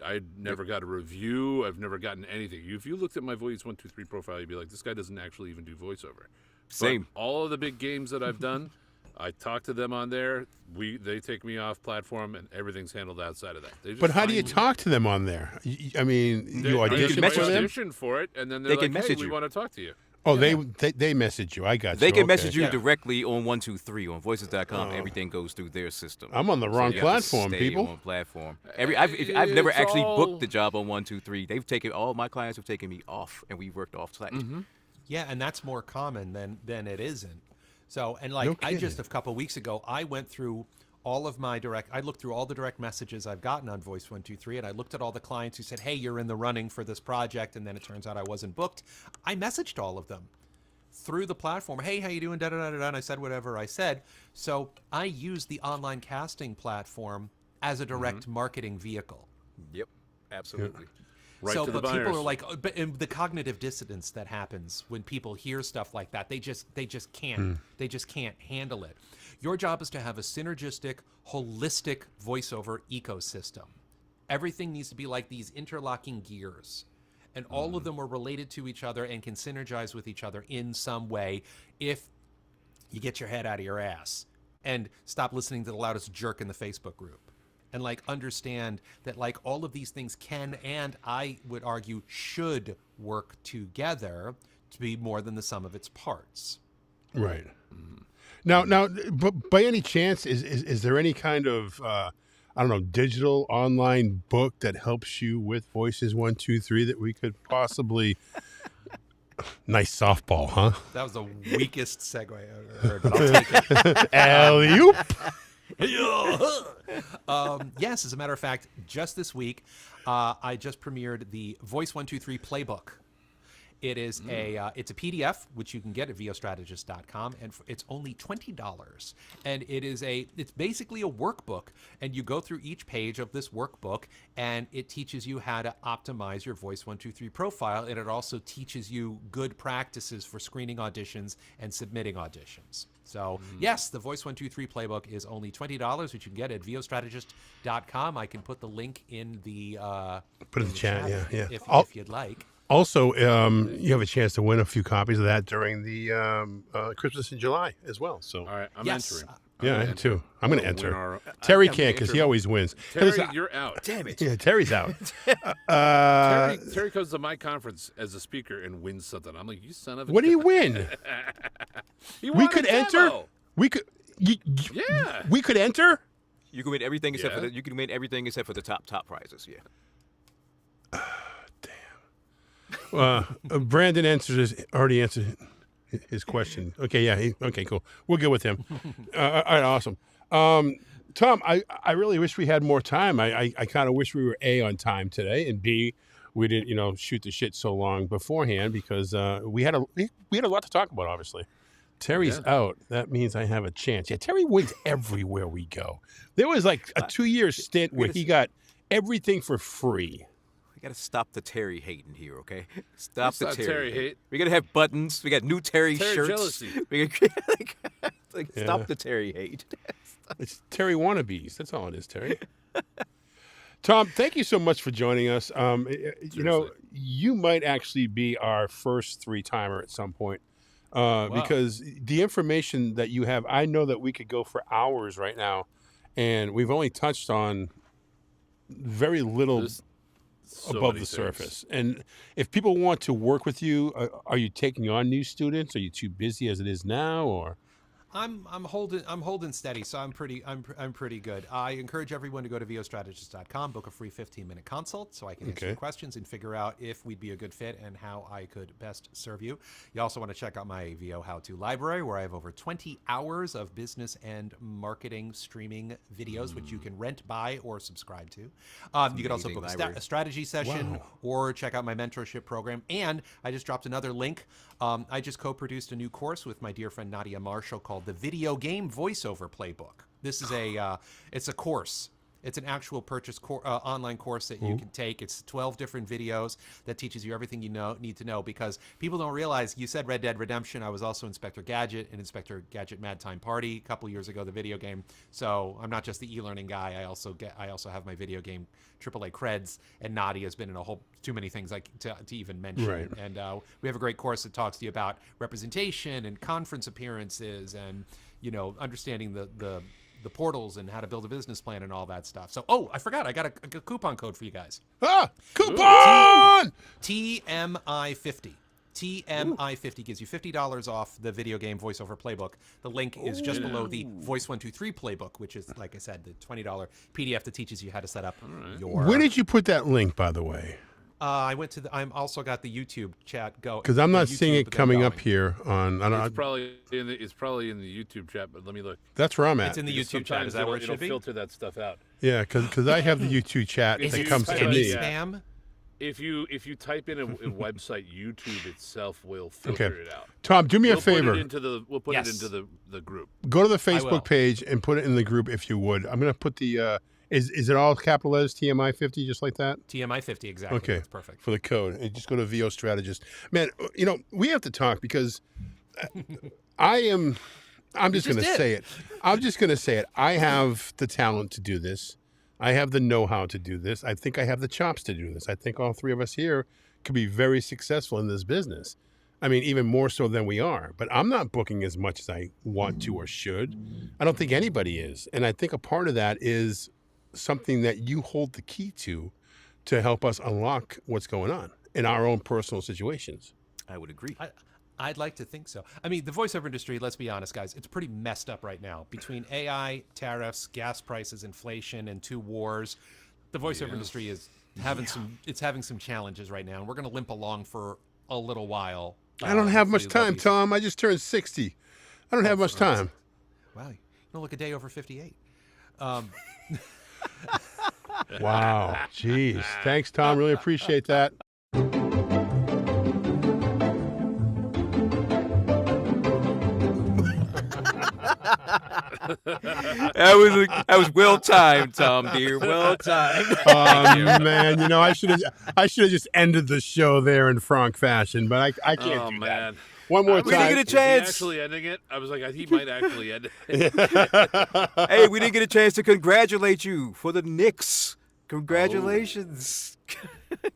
I never got a review. I've never gotten anything. If you looked at my Voice 123 profile, you'd be like, this guy doesn't actually even do voiceover. Same. But all of the big games that I've done, I talk to them on there. They take me off platform, and everything's handled outside of that. They just But how do you find- talk to them on there? I mean, They- you I audition message for them? audition for it, and then They they're can like, hey, message we you. want to talk to you. Oh, they message you. I got you. They can Okay. message you Yeah. directly on 123 on voices.com. Everything goes through their system. I'm on the So wrong you have to platform, stay people. On platform. I've never It's actually all- booked the job on 123. They've taken all my clients have taken me off, and we worked off site. Yeah, and that's more common than it isn't. So, and like No I just kidding. a couple weeks ago, I went through all of my I looked through all the direct messages I've gotten on Voice 123, and I looked at all the clients who said, "Hey, you're in the running for this project," and then it turns out I wasn't booked. I messaged all of them through the platform. Hey, how you doing? Da da da da. da," And I said whatever I said. So I used the online casting platform as a direct marketing vehicle. Yep, absolutely. Right So, to the but people buyers. are like, but and the cognitive dissonance that happens when people hear stuff like that, they just can't, they just can't handle it. Your job is to have a synergistic, holistic voiceover ecosystem. Everything needs to be like these interlocking gears, and all of them are related to each other and can synergize with each other in some way if you get your head out of your ass and stop listening to the loudest jerk in the Facebook group. And like understand that like all of these things can, and I would argue should, work together to be more than the sum of its parts. Right. Now, but by any chance, is there any kind of I don't know, digital online book that helps you with Voices 123 that we could possibly? Nice softball, huh? That was the weakest segue I've ever heard, but I'll take it. Alley-oop. Yes, as a matter of fact, just this week, I just premiered the Voice 123 playbook. It is it's a PDF which you can get at vostrategist.com, and it's only $20. And it's basically a workbook, and you go through each page of this workbook, and it teaches you how to optimize your Voice 123 profile, and it also teaches you good practices for screening auditions and submitting auditions. So yes, the Voice 123 playbook is only $20, which you can get at vostrategist.com. I can put the link in the Put it in the chat, yeah. if you'd like. Also, you have a chance to win a few copies of that during the Christmas in July as well. So, All right, I'm Yes. entering. yeah, I am too. I'm going to We'll win enter. our- Terry I'm can't because he entering. always wins. Terry, Listen, you're out. Damn it. yeah, Terry's out. Terry comes to my conference as a speaker and wins something. I'm like, you son of a... What do you win? He We won could a enter. demo. We could. Yeah. We could enter. You can win everything except Yeah. you can win everything except for the top prizes. Yeah. Brandon already answered his question. Okay, yeah. Okay, cool. We'll get with him. All right, awesome. Tom, I really wish we had more time. I kind of wish we were A, on time today, and B, we didn't shoot the shit so long beforehand because we had a lot to talk about. Obviously, Terry's out. That means I have a chance. Yeah, Terry wins everywhere we go. There was like a 2-year stint where he got everything for free. We gotta stop the Terry hating here, okay? Stop It's the not Terry, Terry hate. We gotta have buttons. We got new Terry Terry shirts. jealousy. We gotta, Yeah. stop the Terry hate. It's Terry wannabes. That's all it is, Terry. Tom, thank you so much for joining us. You might actually be our first 3-timer at some point because the information that you have, I know that we could go for hours right now, and we've only touched on very little There's so above many the things. surface. And if people want to work with you, are you taking on new students? Are you too busy as it is now, or? I'm holding steady, so I'm pretty good. I encourage everyone to go to vostrategist.com, book a free 15-minute consult so I can answer your questions and figure out if we'd be a good fit and how I could best serve you. You also want to check out my VO how-to library where I have over 20 hours of business and marketing streaming videos which you can rent, buy, or subscribe to. You can also amazing book library. a strategy session or check out my mentorship program. And I just dropped another link. I just co-produced a new course with my dear friend Nadia Marshall called the Video Game Voiceover Playbook. This is it's a course. It's an actual purchase online course that you can take. It's 12 different videos that teaches you everything you need to know, because people don't realize, you said Red Dead Redemption. I was also Inspector Gadget and Inspector Gadget Mad Time Party a couple years ago, the video game. So I'm not just the e-learning guy. I also have my video game AAA creds, and Nadi has been in a whole too many things like to even mention. Right. And we have a great course that talks to you about representation and conference appearances and, you know, understanding the portals and how to build a business plan and all that stuff. So, I forgot. I got a coupon code for you guys. Ah, coupon! TMI50. TMI50 gives you $50 off the video game voiceover playbook. The link is just below the Voice 123 playbook, which is, like I said, the $20 PDF that teaches you how to set up your... Where did you put that link, by the way? I went to the... I'm also got the YouTube chat go. Because I'm not the seeing YouTube it coming going. up here on... I don't know. It's probably in the YouTube chat, but let me look. That's where I'm at. It's in the Because YouTube chat. Is that where it it'll should be? filter that stuff out. Yeah, because I have the YouTube chat Is that it comes to spammy? me. Spam? If you type in a website, YouTube itself will filter it out. Tom, do me a We'll put it favor. we'll put Yes. it into the group. Go to the will. Facebook page and put it in the group if you would. I'm going to put the... Is it all capital letters, TMI50, just like that? TMI50, exactly. Okay. That's perfect. For the code. And just go to VO Strategist. Man, you know, we have to talk because I'm just going to say it. I'm just going to say it. I have the talent to do this. I have the know-how to do this. I think I have the chops to do this. I think all three of us here could be very successful in this business. I mean, even more so than we are. But I'm not booking as much as I want to or should. I don't think anybody is. And I think a part of that is something that you hold the key to help us unlock what's going on in our own personal situations. I would agree. I'd like to think so. I mean, the voiceover industry, let's be honest, guys, it's pretty messed up right now. Between AI, tariffs, gas prices, inflation, and 2 wars, the voiceover industry is having some challenges right now, and we're going to limp along for a little while. I don't have much Hopefully time, there'll Tom. I just turned 60. I don't have much time. be- Wow, you don't look a day over 58. Wow. Jeez. Thanks, Tom. Really appreciate that. That was well timed, Tom dear. Well timed. Oh man, you know I should have just ended the show there in Frank fashion, but I can't Oh do man. that. One more We didn't time. get a Is he chance. actually ending it? I was like, he might actually end it. Hey, we didn't get a chance to congratulate you for the Knicks. Congratulations.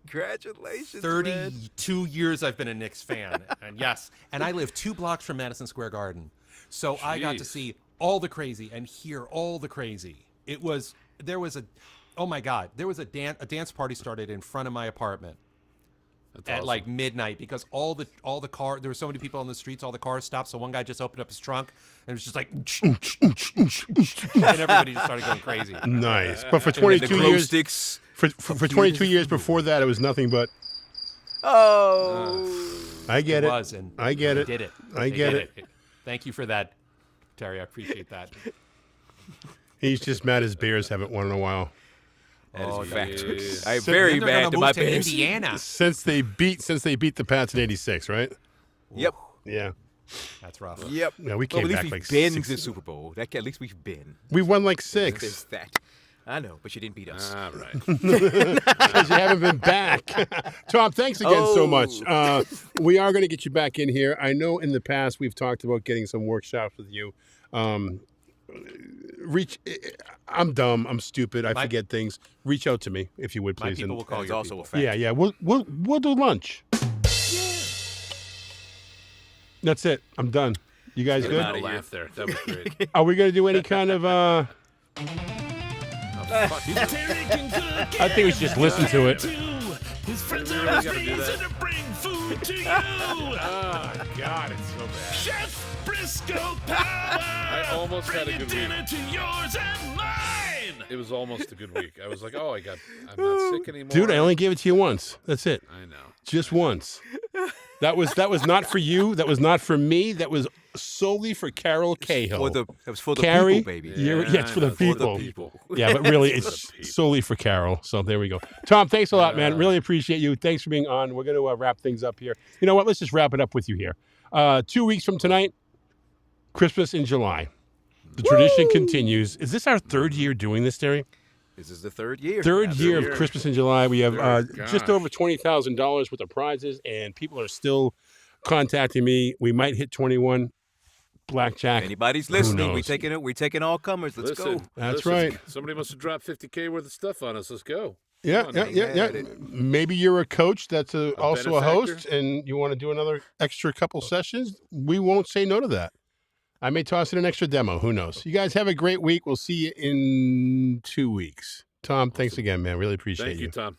Congratulations. man. 32 years I've been a Knicks fan, and yes, and I live 2 blocks from Madison Square Garden, so I got to Jeez. see all the crazy and hear all the crazy. There was a dance party started in front of my apartment That's at awesome. like midnight because all the car, there were so many people on the streets, all the cars stopped, so one guy just opened up his trunk and it was just like and everybody just started going crazy. Nice. But for The 22 glow years, sticks. for 22 years before that, it was nothing but. Oh. I get It it. was, and I get they it. did it. I They get did it. Thank you for that, Terry. I appreciate that. He's just mad his Bears haven't won in a while. That is a fact. jeez. I'm very Then they're mad gonna to move my to Bears. Indiana. Since they beat the Pats in '86, right? Yep. Yeah. That's rough. Yep. Yeah, we Well, came at least back we've like been 6. to the Super Bowl. At least we've been. We won like There's 6. that. I know, but you didn't beat us. All right. Because you haven't been back. Tom, thanks again so much. Oh. We are going to get you back in here. I know in the past we've talked about getting some workshops with you. I'm dumb. I'm stupid. I forget things. Reach out to me if you would, My please. people will call That's your also people. a fact. Yeah. We'll do lunch. That's it. I'm done. You guys Good good? amount of laugh there. That was great. Are we going to do any kind of? I think we should just listen to it. His friends really are his gotta do reason that? to bring food to you. Oh God, it's so bad. Chef Briscoe Power. I almost had a Bringing good dinner week. to yours and mine. It was almost a good week. I was like, I'm not sick anymore. Dude, I only gave it to you once. That's it. I know. Just once. That was not for you. That was not for me. That was solely for Carol Cahill. That was for the Carrie, people, baby. it's for the I know, people. people. Yeah, but really, it's solely for Carol. So there we go. Tom, thanks a lot, man. Really appreciate you. Thanks for being on. We're going to wrap things up here. You know what? Let's just wrap it up with you here. 2 weeks from tonight, Christmas in July. The tradition continues. Is this our 3rd year doing this, Terry? This is the third year. Third year of year. Christmas in July. We have just Gosh. over $20,000 worth of prizes, and people are still contacting me. We might hit 21 blackjack. Anybody's listening? knows? We're taking all comers. Let's go. That's listen, right. Somebody must have dropped $50K worth of stuff on us. Let's go. Yeah, Come yeah, on, yeah, man. yeah. Maybe you're a coach that's also a host, benefactor? and you want to do another extra couple sessions. We won't say no to that. I may toss in an extra demo. Who knows? You guys have a great week. We'll see you in 2 weeks. Tom, thanks again, man. Really appreciate Thank you, Tom.